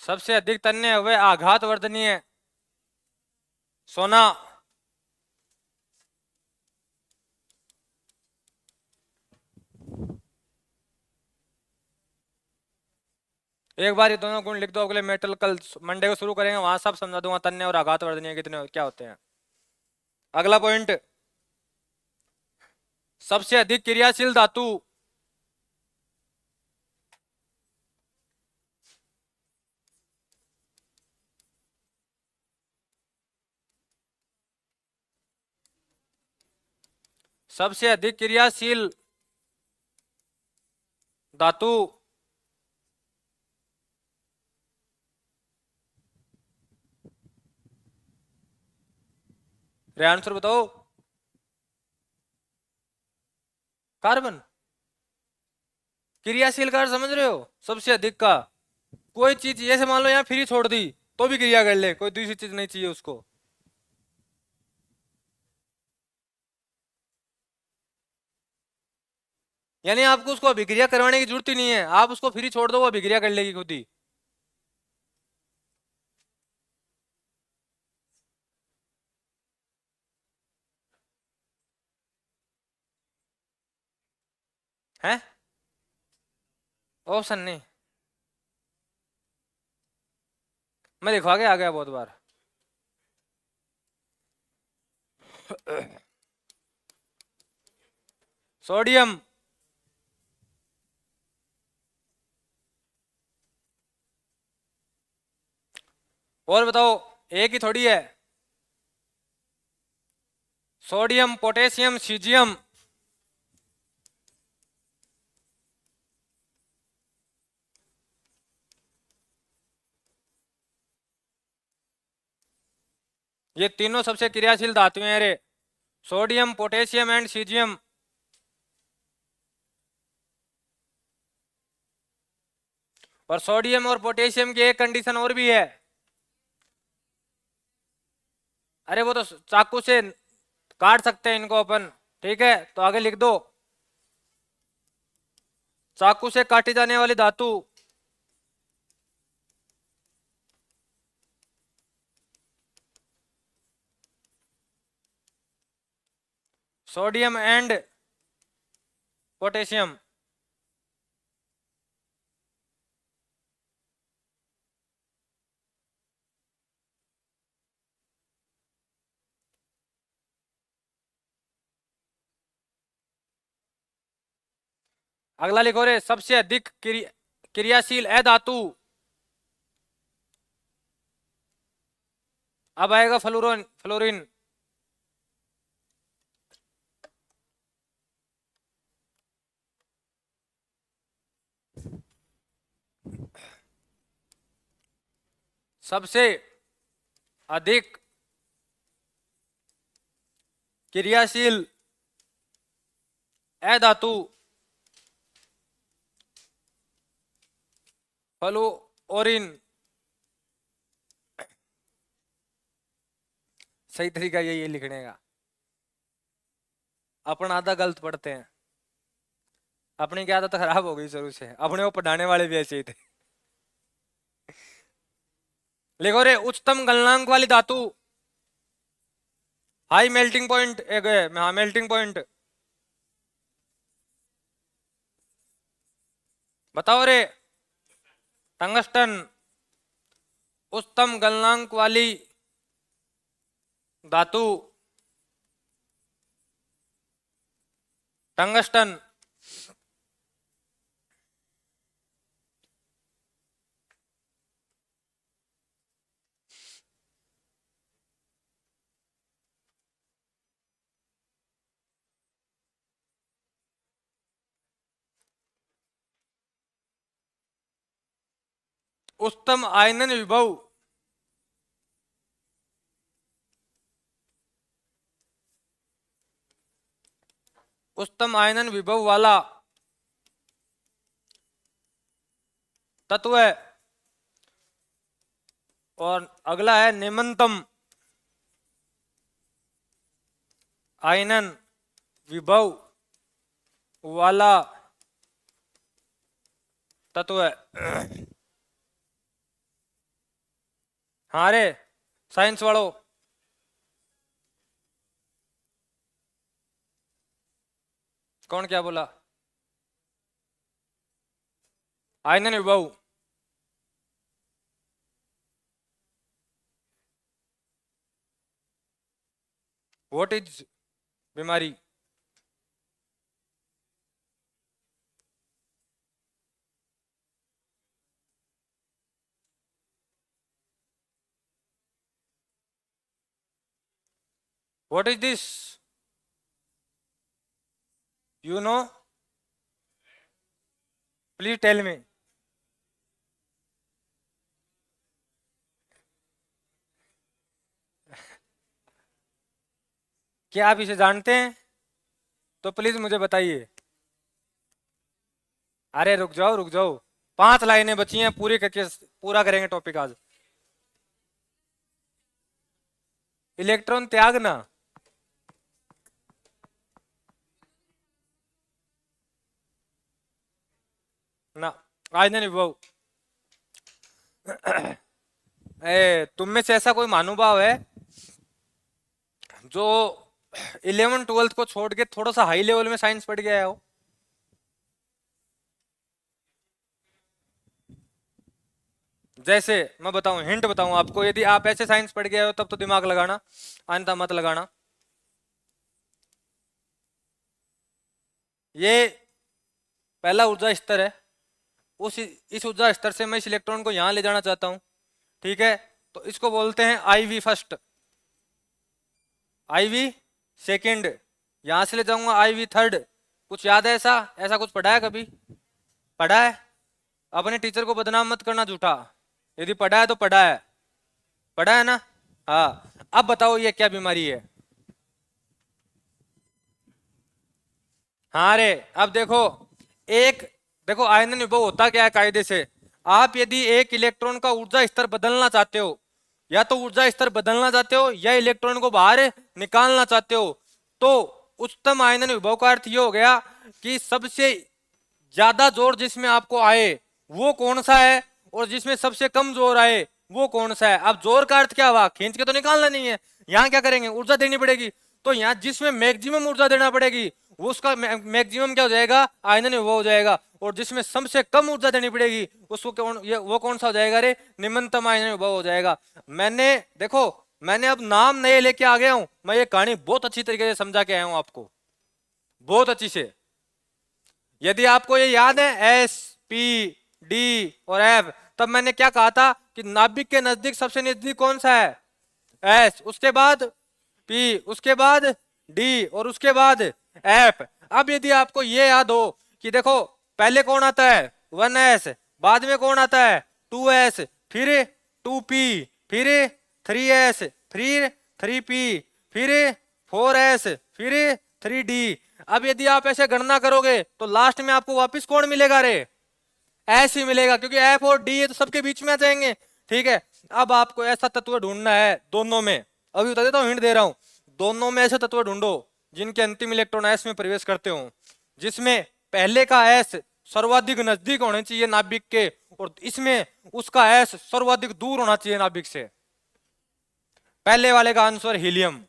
सबसे अधिक तन्य व आघात वर्धनीय सोना। एक बार ये दोनों गुण लिख दो, अगले मेटल कल मंडे को शुरू करेंगे, वहां सब समझा दूंगा तन्य और आघात वर्धनीय कितने क्या होते हैं। अगला पॉइंट, सबसे अधिक क्रियाशील धातु सबसे अधिक क्रियाशील धातु रे आंसर बताओ। कार्बन। क्रियाशील का अर्थ समझ रहे हो, सबसे अधिक का। कोई चीज जैसे मान लो यहाँ फ्री छोड़ दी तो भी क्रिया कर ले, कोई दूसरी चीज नहीं चाहिए उसको। यानी आपको उसको अभिक्रिया करवाने की जरूरत ही नहीं है, आप उसको फ्री छोड़ दो वो अभिक्रिया कर लेगी खुद ही। है ऑप्शन नहीं, मैं दिखवा के आ गया बहुत बार। सोडियम और बताओ, एक ही थोड़ी है। सोडियम पोटेशियम सीजियम ये तीनों सबसे क्रियाशील धातुएं हैं रे, सोडियम पोटेशियम एंड सीजियम। और सोडियम और पोटेशियम की एक कंडीशन और भी है। अरे वो तो चाकू से काट सकते हैं इनको अपन, ठीक है, तो आगे लिख दो, चाकू से काटी जाने वाली धातु सोडियम एंड पोटेशियम। अगला लिखो रे, सबसे अधिक क्रियाशील अधातु। अब आएगा फ्लोरीन, फ्लोरीन। सबसे अधिक क्रियाशील अधातु फ्लोरीन। सही तरीका यही है लिखने का, अपन आधा गलत पढ़ते हैं, अपनी क्या आदत खराब हो गई शुरू से, अपने को पढ़ाने वाले भी ऐसे ही थे। लिखो रे, उच्चतम गलनांक वाली धातु, हाई मेल्टिंग पॉइंट, एक हाँ मेल्टिंग पॉइंट, बताओ रे। टंगस्टन। उच्चतम गलनांक वाली धातु टंगस्टन। उच्चतम आयनन विभव उच्चतम आयनन विभव वाला तत्व है, और अगला है निम्नतम आयनन विभव वाला तत्व है। हाँ रे साइंस वालों, कौन क्या बोला? आयनन विभव। व्हाट इज बीमारी? What is this? You know, please tell me. क्या आप इसे जानते हैं? तो प्लीज मुझे बताइए। अरे रुक जाओ रुक जाओ, 5 लाइनें बची हैं, पूरी करके पूरा करेंगे टॉपिक आज। इलेक्ट्रॉन त्यागना। ना, आयनन विभव। तुम में से ऐसा कोई महानुभाव है जो 11th-12th को छोड़ के थोड़ा सा हाई लेवल में साइंस पढ़ गया हो? जैसे मैं बताऊं, हिंट बताऊं आपको, यदि आप ऐसे साइंस पढ़ गए हो तब तो दिमाग लगाना, अन्यथा मत लगाना। ये पहला ऊर्जा स्तर है, उस इस ऊर्जा स्तर से मैं इस इलेक्ट्रॉन को यहां ले जाना चाहता हूं, ठीक है? तो इसको बोलते हैं आईवी फर्स्ट, आईवी सेकंड, यहां से ले जाऊंगा आईवी थर्ड। कुछ याद है ऐसा? ऐसा कुछ पढ़ा है कभी? पढ़ा है? अपने टीचर को बदनाम मत करना झूठा, यदि पढ़ा है तो पढ़ा है, पढ़ा है ना? हाँ, अब बताओ ये क्या बीमारी है? हाँ रे, अब देखो, एक देखो आयनन विभव होता क्या है कायदे से। आप यदि एक इलेक्ट्रॉन का ऊर्जा स्तर बदलना चाहते हो, या तो ऊर्जा स्तर बदलना चाहते हो या इलेक्ट्रॉन को बाहर निकालना चाहते हो, तो उच्चतम आयनन विभव का अर्थ ये हो गया कि सबसे ज्यादा जोर जिसमें आपको आए वो कौन सा है, और जिसमें सबसे कम जोर आए वो कौन सा है। अब जोर का अर्थ क्या हुआ? खींच के तो निकालना नहीं है, यहाँ क्या करेंगे? ऊर्जा देनी पड़ेगी। तो यहाँ जिसमें मैक्सिमम ऊर्जा देना पड़ेगी वो उसका मैक्सिमम क्या हो जाएगा? आयनन विभव हो जाएगा। और जिसमें सबसे कम ऊर्जा देनी पड़ेगी उसको वो कौन सा हो जाएगा रे? निम्नतम आयनन विभव हो जाएगा। मैंने देखो, मैंने अब नाम नए लेके आ गया हूं, मैं ये कहानी बहुत अच्छी तरीके से समझा के आया हूं आपको, बहुत अच्छी से। यदि आपको ये याद है एस, पी, डी और एफ, तब मैंने क्या कहा था कि नाभिक के नजदीक सबसे नजदीक कौन सा है? एस, उसके बाद पी, उसके बाद डी और उसके बाद एफ। अब यदि आपको ये याद हो कि देखो पहले कौन आता है? 1s, बाद में कौन आता है? 2s, फिर 2p, फिर 3s, फिर 3p, फिर 4s, फिर 3d। अब यदि आप ऐसे गणना करोगे तो लास्ट में आपको वापस कौन मिलेगा रे? एस ही मिलेगा, क्योंकि एफ और डी है तो सबके बीच में आ जाएंगे, ठीक है? अब आपको ऐसा तत्व ढूंढना है दोनों में, अभी बता देता हूँ, हिंट दे रहा हूँ, दोनों में ऐसे तत्व ढूंढो जिनके अंतिम इलेक्ट्रॉन एस में प्रवेश करते हो, जिसमें पहले का एस सर्वाधिक नजदीक होने चाहिए नाभिक के, और इसमें उसका एस सर्वाधिक दूर होना चाहिए नाभिक से। पहले वाले का आंसर हीलियम।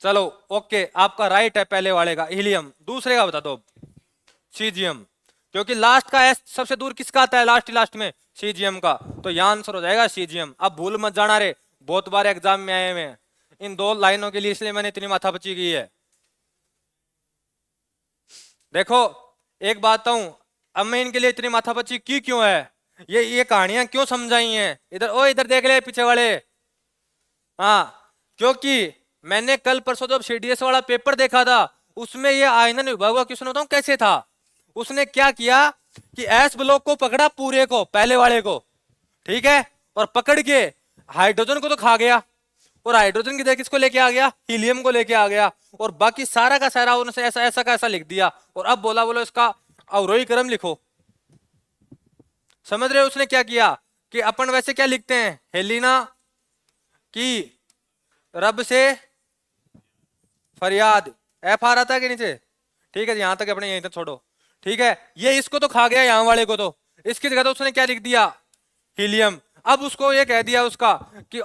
चलो ओके, आपका राइट है पहले वाले का हीलियम। दूसरे का बता दो, सीजियम, क्योंकि लास्ट का एस सबसे दूर किसका आता है? लास्ट में सीजियम का, तो यहां आंसर हो जाएगा सीजियम। अब भूल मत जाना रे, बहुत बार एग्जाम में आए हुए इन 2 लाइनों के लिए, इसलिए मैंने इतनी माथापच्ची की है। देखो एक बात हूं, अब मैं इनके लिए इतनी माथापच्ची की क्यों है, ये कहानियां क्यों समझाई हैं? इधर देख ले पीछे वाले। हाँ, क्योंकि मैंने कल परसों जब सीडीएस वाला पेपर देखा था, उसमें ये आयनन विभव का क्वेश्चन बताऊं कैसे था। उसने क्या किया कि एस ब्लॉक को पकड़ा पूरे को, पहले वाले को, ठीक है, और पकड़ के हाइड्रोजन को तो खा गया, और हाइड्रोजन की जगह किसको लेके आ गया, हीलियम को लेके आ गया, और बाकी सारा का सारा उन्होंने ऐसा ऐसा का ऐसा लिख दिया, और अब बोला बोलो इसका अवरोही क्रम लिखो। समझ रहे हो उसने क्या किया कि अपन वैसे क्या लिखते हैं, हेलिना की रब से फरियाद, एफ आ रहा था कि नीचे, ठीक है यहां तक अपने यहीं तक छोड़ो, ठीक है। ये इसको तो खा गया यहां वाले को, तो इसकी जगह तो उसने क्या लिख दिया, हीलियम। अब उसको ये कह दिया उसका कि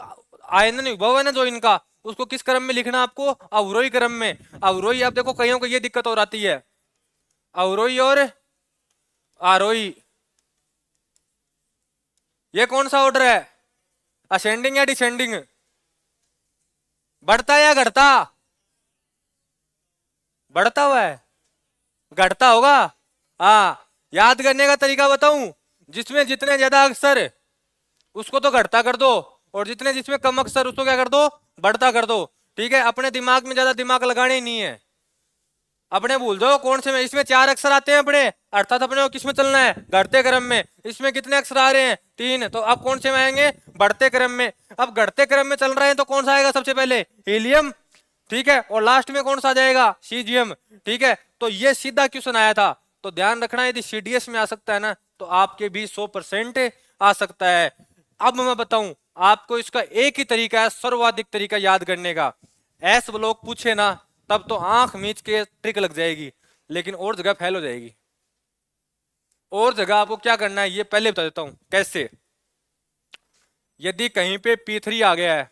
आयनन विभव है ना जो इनका, उसको किस क्रम में लिखना आपको, अवरोही क्रम में। अवरोही, अब देखो कईयों को ये दिक्कत हो जाती है, अवरोही और आरोही, ये कौन सा ऑर्डर है, असेंडिंग या डिसेंडिंग, बढ़ता या घटता, बढ़ता हुआ है, घटता होगा। हाँ, याद करने का तरीका बताऊं, जिसमें जितने ज्यादा अक्षर उसको तो घटता कर दो, और जितने जिसमें कम अक्षर उसको क्या कर दो, बढ़ता कर दो। ठीक है, अपने दिमाग में ज्यादा दिमाग लगाने ही नहीं है, अपने भूल जाओ कौन से में, इसमें 4 अक्षर आते हैं अपने, अर्थात अपने को किसमें चलना है, घटते क्रम में। इसमें कितने अक्षर आ रहे हैं, 3, तो अब कौन से में आएंगे, बढ़ते क्रम में। अब घटते क्रम में चल रहे हैं तो कौन सा आएगा सबसे पहले, हीलियम, ठीक है, और लास्ट में कौन सा आ जाएगा, सीजियम। ठीक है, तो ये सीधा क्वेश्चन आया था, तो ध्यान रखना यदि सीडीएस में आ सकता है ना, तो आपके भी 100% आ सकता है। अब मैं बताऊं आपको, इसका एक ही तरीका है सर्वाधिक तरीका याद करने का, एस ब्लॉक पूछे ना तब तो आंख मीच के ट्रिक लग जाएगी, लेकिन और जगह फेल हो जाएगी। और जगह आपको क्या करना है ये पहले बता देता हूं कैसे। यदि कहीं पे P3 आ गया है,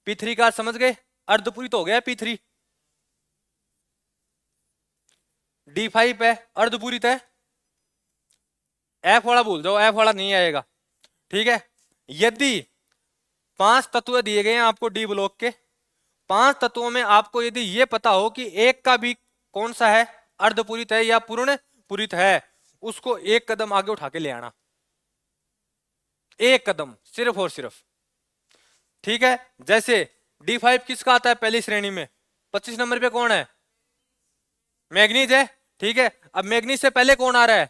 P3 का समझ गए, अर्धपूरित हो गया है P3, D5 है अर्धपूरित है, F वाला भूल जाओ, F वाला नहीं आएगा। ठीक है, यदि 5 तत्व दिए गए हैं आपको डी ब्लॉक के, 5 तत्वों में आपको यदि ये पता हो कि एक का भी कौन सा है, अर्धपूरित है या पूर्ण पूरित है, उसको एक कदम आगे उठा के ले आना, एक कदम सिर्फ और सिर्फ। ठीक है, जैसे D5 किसका आता है पहली श्रेणी में, 25 नंबर पे कौन है, मैग्नीज है। ठीक है, अब मैग्नीज से पहले कौन आ रहा है,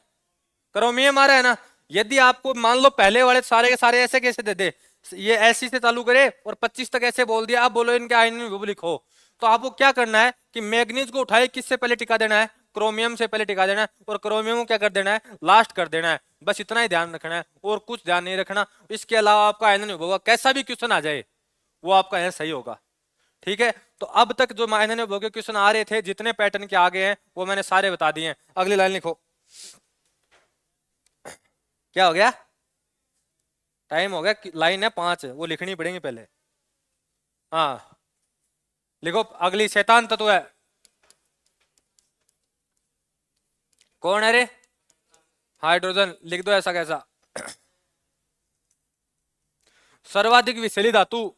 क्रोमियम आ रहा है ना। यदि आपको मान लो पहले वाले सारे के सारे ऐसे कैसे दे दे, ये ऐसी से चालू करे और 25 तक ऐसे बोल दिया, आप बोलो इनके आयन विभव लिखो, तो आपको क्या करना है कि मैग्नीज को उठाए किससे पहले टिका देना है, क्रोमियम से पहले टिका देना है, और क्रोमियम को क्या कर देना है, लास्ट कर देना है। बस इतना ही ध्यान रखना है, और कुछ ध्यान नहीं रखना। इसके अलावा आपका आयन विभव कैसा भी क्वेश्चन आ जाए वो आपका यहाँ सही होगा। ठीक है, तो अब तक जो आयन विभव के क्वेश्चन आ रहे थे, जितने पैटर्न के आगे हैं वो मैंने सारे बता दिए हैं। अगली लाइन लिखो, क्या हो गया, टाइम हो गया, लाइन है 5, वो लिखनी पड़ेगी पहले। हाँ लिखो, अगली शैतान तत्व है, कौन है रे, हाइड्रोजन, लिख दो ऐसा कैसा। सर्वाधिक विषैली धातु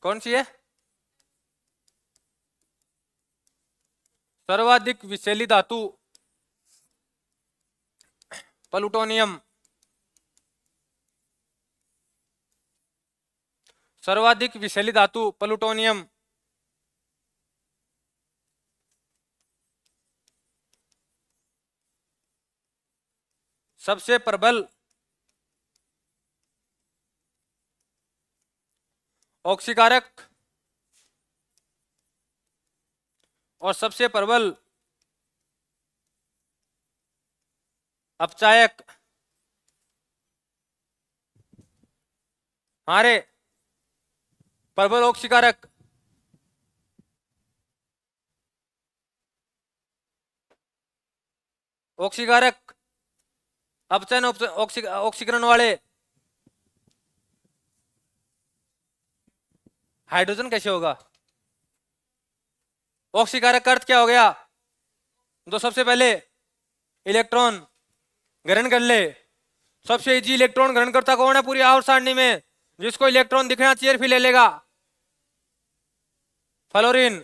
कौन सी है, सर्वाधिक विषैली धातु प्लूटोनियम, सर्वाधिक विषैली धातु प्लूटोनियम। सबसे प्रबल ऑक्सीकारक और सबसे प्रबल अपचायक। हमारे प्रबल ऑक्सीकारक, ऑक्सीकारक, अपचयन ऑक्सीकरण वाले हाइड्रोजन कैसे होगा, ऑक्सीकारक का अर्थ क्या हो गया, जो सबसे पहले इलेक्ट्रॉन ग्रहण कर ले। सबसे इजी इलेक्ट्रॉन ग्रहण करता कौन है पूरी आवर्त सारणी में, जिसको इलेक्ट्रॉन दिखना चाहिए फिर ले लेगा, फ्लोरीन।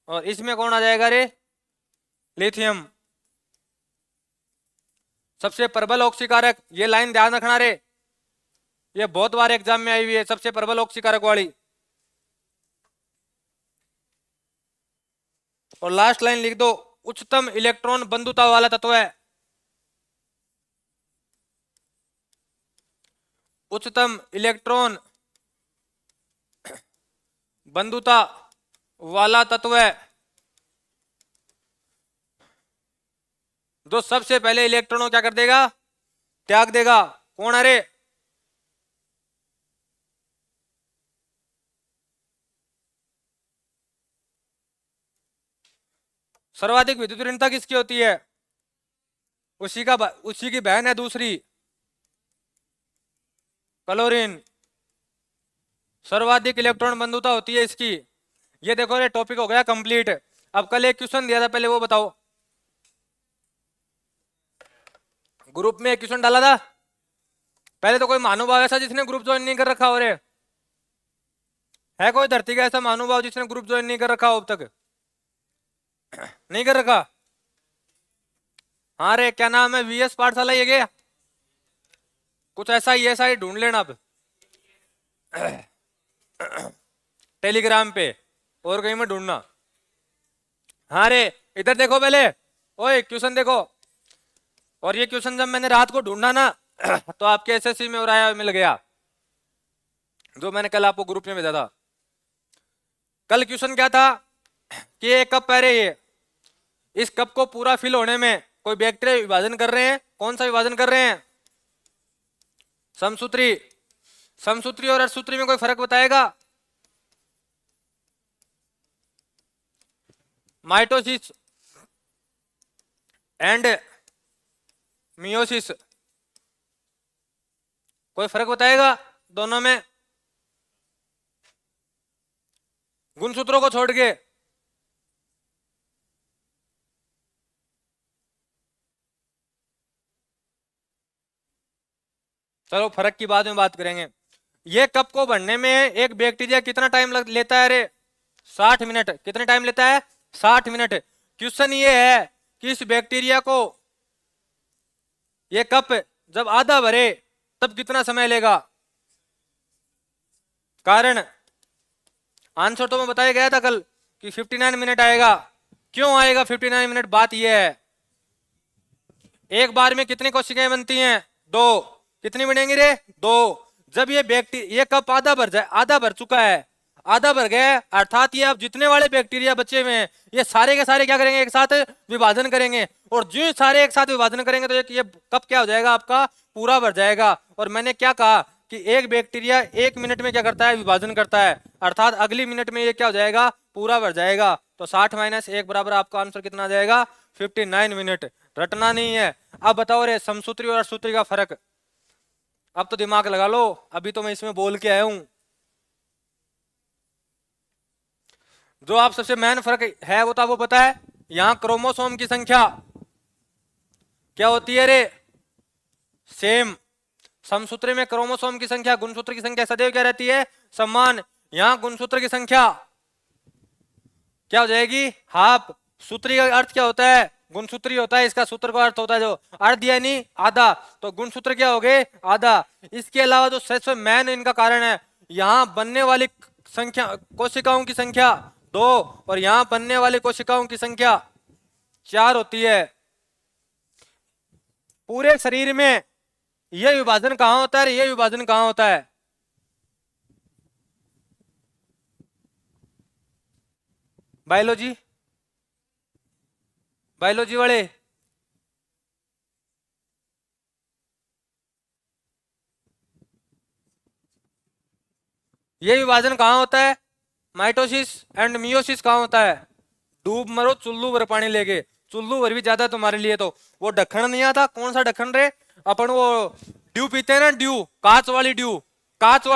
और इसमें कौन आ जाएगा रे, लिथियम। सबसे प्रबल ऑक्सीकारक, ये लाइन ध्यान रखना रे, ये बहुत बार एग्जाम में आई हुई है, सबसे प्रबल ऑक्सीकारक वाली। और लास्ट लाइन लिख दो, उच्चतम इलेक्ट्रॉन बंधुता वाला तत्व है, उच्चतम इलेक्ट्रॉन बंधुता वाला तत्व है जो सबसे पहले इलेक्ट्रॉनों क्या कर देगा, त्याग देगा। कौन? अरे सर्वाधिक विद्युत ऋणता किसकी होती है? उसी की बहन है दूसरी, क्लोरीन। सर्वाधिक इलेक्ट्रॉन बंधुता होती है इसकी। ये देखो ये टॉपिक हो गया कंप्लीट। अब कल एक क्वेश्चन दिया था, पहले वो बताओ। ग्रुप में एक क्वेश्चन डाला था, पहले तो कोई महानुभाव ऐसा जिसने ग्रुप ज्वाइन नहीं कर रखा हो? रे है कोई धरती का ऐसा महानुभाव जिसने ग्रुप ज्वाइन नहीं कर रखा हो अब तक? नहीं कर रखा? हाँ रे, क्या नाम है? वीएस पाठशाला ये गया कुछ ऐसा ही ढूंढ लेना अब टेलीग्राम पे और कहीं में ढूंढना। हाँ रे, इधर देखो पहले, ओए क्वेश्चन देखो। और ये क्वेश्चन जब मैंने रात को ढूंढा ना तो आपके एसएससी में और आया मिल गया, जो मैंने कल आपको ग्रुप में भेजा था। कल क्वेश्चन क्या था कि एक कप है रे, ये इस कप को पूरा फिल होने में कोई बैक्टीरिया विभाजन कर रहे हैं। कौन सा विभाजन कर रहे हैं? समसूत्री। समसूत्री और अर्धसूत्री में कोई फर्क बताएगा? माइटोसिस एंड मियोसिस, कोई फर्क बताएगा दोनों में? गुणसूत्रों को छोड़ के। चलो फर्क की बाद में बात करेंगे। ये कप को भरने में एक बैक्टीरिया कितना टाइम लेता है? रे 60 मिनट। कितने टाइम लेता है? 60 मिनट। क्वेश्चन ये है कि इस बैक्टीरिया को ये कप जब आधा भरे तब कितना समय लेगा? कारण आंसर तो मैं बताया गया था कल कि 59 मिनट आएगा। क्यों आएगा 59 मिनट? बात यह है, एक बार में कितनी कोशिकाएं बनती हैं? 2। कितनी बनेंगी रे? 2। जब ये कप आधा भर जाए, आधा भर चुका है, आधा भर गया, अर्थात ये अब जितने वाले बैक्टीरिया बचे हुए हैं ये सारे के सारे क्या करेंगे? एक साथ विभाजन करेंगे। और जो सारे एक साथ विभाजन करेंगे तो ये कप क्या हो जाएगा? आपका पूरा भर जाएगा। और मैंने क्या कहा कि एक बैक्टीरिया 1 मिनट में क्या करता है? विभाजन करता है, अर्थात अगली मिनट में ये क्या हो जाएगा? पूरा भर जाएगा। तो 60 - 1 बराबर आपका आंसर कितना आ जाएगा? 59 मिनट। रटना नहीं है। अब बताओ रे, समसूत्री और अर्धसूत्री का फर्क। अब तो दिमाग लगा लो, अभी तो मैं इसमें बोल के आया हूं। जो आप सबसे मेन फर्क है वो तो आपको पता है, यहां क्रोमोसोम की संख्या क्या होती है रे? सेम। समसूत्री में क्रोमोसोम की संख्या गुणसूत्र की संख्या सदैव क्या रहती है? समान। यहां गुणसूत्र की संख्या क्या हो जाएगी? हाफ। सूत्री का अर्थ क्या होता है? गुणसूत्री होता है, इसका सूत्र का अर्थ होता है जो अर्ध यानी आधा, तो गुणसूत्र क्या हो गए? आधा। इसके अलावा जो सबसे मेन इनका कारण है, यहां बनने वाली संख्या कोशिकाओं की संख्या 2 और यहां बनने वाली कोशिकाओं की संख्या 4 होती है। पूरे शरीर में यह विभाजन कहां होता है? यह विभाजन कहां होता है? बायोलॉजी, बायोलॉजी वाले ये विभाजन कहां होता है? माइटोसिस एंड मियोसिस कहां होता है? डूब मरो चुल्लू भर पानी लेके। चुल्लू भर भी ज्यादा तुम्हारे लिए। तो वो ढक्कन नहीं आता? कौन सा ढक्कन रे? अपन वो ड्यू पीते हैं ना, ड्यू, कांच वाली ड्यू, कांच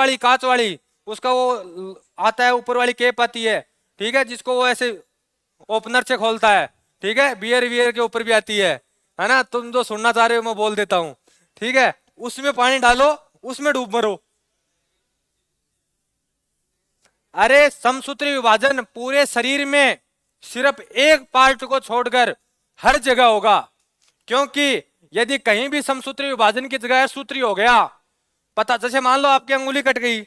वाली उसका वो आता है, ऊपर वाली केप आती है, ठीक है, जिसको वो ऐसे ओपनर से खोलता है, ठीक है, बियर वियर के ऊपर भी आती है ना? तुम जो सुनना चाह रहे हो मैं बोल देता हूँ, ठीक है? उसमें पानी डालो, उसमें डूब मरो। अरे समसूत्री विभाजन पूरे शरीर में सिर्फ एक पार्ट को छोड़कर हर जगह होगा, क्योंकि यदि कहीं भी समसूत्री विभाजन की जगह सूत्री हो गया, पता, जैसे मान लो आपकी अंगुली कट गई,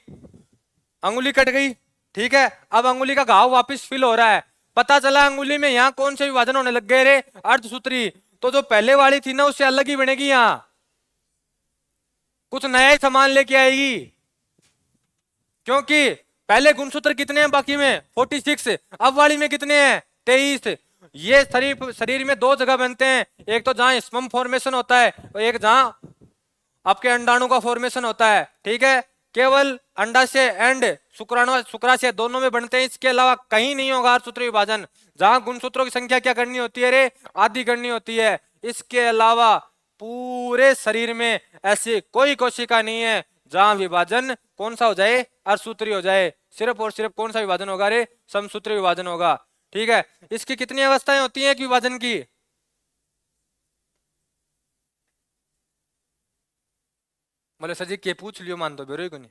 अंगुली कट गई, ठीक है, अब अंगुली का घाव वापस फिल हो रहा है, पता चला अंगुली में यहाँ कौन से विभाजन होने लग गए रे? अर्धसूत्री। तो जो पहले वाली थी ना उससे अलग ही बनेगी यहाँ, कुछ नया ही सामान लेके आएगी, क्योंकि पहले गुणसूत्र कितने हैं बाकी में 46, अब वाली में कितने हैं 23। ये शरीर शरीर में दो जगह बनते हैं, एक तो जहां स्पर्म फॉर्मेशन होता है और एक जहां आपके अंडाणु का फॉर्मेशन होता है। ठीक है, केवल अंडाशय एंड शुक्राशय दोनों में बनते हैं, इसके अलावा कहीं नहीं होगा सूत्र विभाजन। जहां गुणसूत्रों की संख्या क्या करनी होती है रे, आधी करनी होती है। इसके अलावा पूरे शरीर में ऐसी कोई कोशिका नहीं है जहां विभाजन कौन सा हो जाए, अर्धसूत्री हो जाए। सिर्फ और सिर्फ कौन सा विभाजन होगा रे, समसूत्री विभाजन होगा। ठीक है, इसकी कितनी अवस्थाएं होती हैं विभाजन की? बोले सर जी के पूछ लियो, मान दो बेरो को नहीं।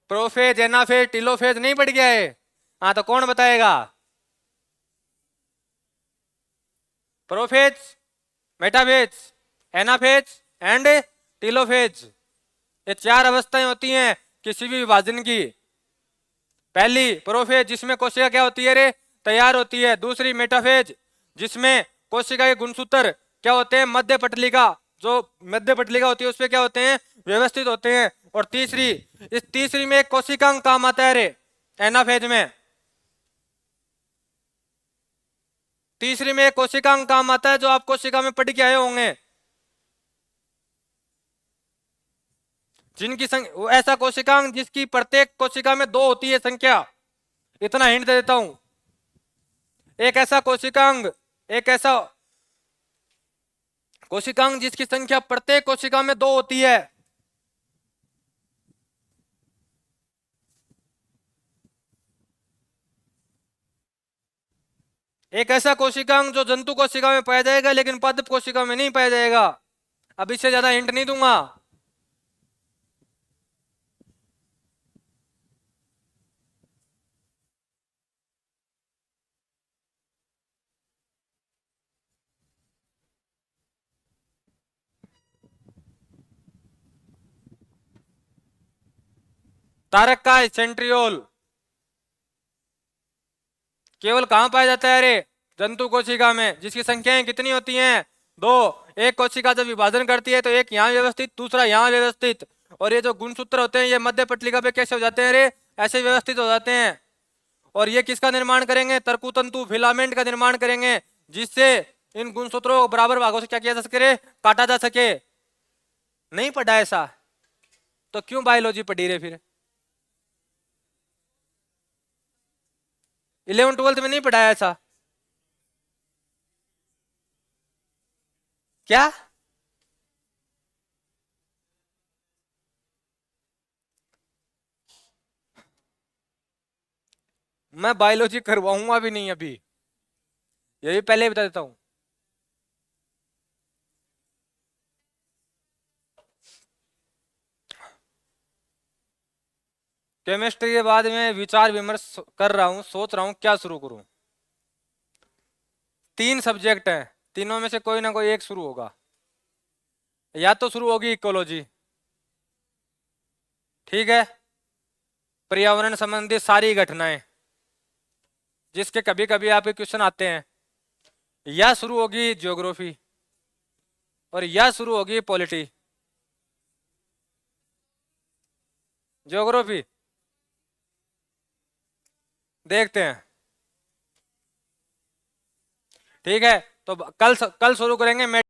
प्रोफेज, एनाफेज, टिलोफेज नहीं पड़ गया है? हाँ तो कौन बताएगा? Prophase, metaphase, anaphase and telophase, ये चार अवस्थाएं होती हैं किसी भी विभाजन की। पहली प्रोफेज जिसमें कोशिका क्या होती है रे, तैयार होती है। दूसरी मेटाफेज जिसमें कोशिका के गुणसूत्र क्या होते हैं, मध्य पटलिका, जो मध्य पटलिका होती है उसपे क्या होते हैं, व्यवस्थित होते हैं। और तीसरी, इस तीसरी में एक कोशिकांग काम आता है रे, एनाफेज में। तीसरी में एक कोशिकांग काम आता है जो आप कोशिका में पढ़ के आए होंगे, जिनकी संख्या, ऐसा कोशिकांग जिसकी प्रत्येक कोशिका में दो होती है संख्या। इतना हिंट दे देता हूं, एक ऐसा कोशिकांग, एक ऐसा कोशिकांग जिसकी संख्या प्रत्येक कोशिका में दो होती है। एक ऐसा कोशिकांग जो जंतु कोशिका में पाया जाएगा लेकिन पादप कोशिका में नहीं पाया जाएगा। अब इससे ज्यादा हिंट नहीं दूंगा। तारक का सेंट्रियोल केवल कहां पाया जाता है रे, जंतु कोशिका में, जिसकी संख्याएं कितनी होती हैं, दो। एक कोशिका जब विभाजन करती है तो एक यहाँ व्यवस्थित, दूसरा यहाँ व्यवस्थित। और ये जो गुणसूत्र होते हैं ये मध्य पटलिका पे कैसे हो जाते हैं रे, ऐसे व्यवस्थित हो जाते हैं। और ये किसका निर्माण करेंगे, तर्कुतंतु फिलामेंट का निर्माण करेंगे, जिससे इन गुणसूत्रों को बराबर भागों से क्या किया जा सके रे, काटा जा सके। नहीं पढ़ा ऐसा तो क्यों बायोलॉजी पढ़ी रे फिर? 11 12 में नहीं पढ़ाया ऐसा क्या? मैं बायोलॉजी करवाऊंगा भी नहीं अभी, ये भी पहले ही बता देता हूं। केमिस्ट्री के बाद में विचार विमर्श कर रहा हूं, सोच रहा हूं क्या शुरू करूं। 3 सब्जेक्ट हैं, तीनों में से कोई ना कोई एक शुरू होगा। या तो शुरू होगी इकोलॉजी, ठीक है, पर्यावरण संबंधी सारी घटनाएं जिसके कभी कभी आपके क्वेश्चन आते हैं। या शुरू होगी ज्योग्राफी, और या शुरू होगी पॉलिटी। ज्योग्राफी देखते हैं, ठीक है। तो कल शुरू करेंगे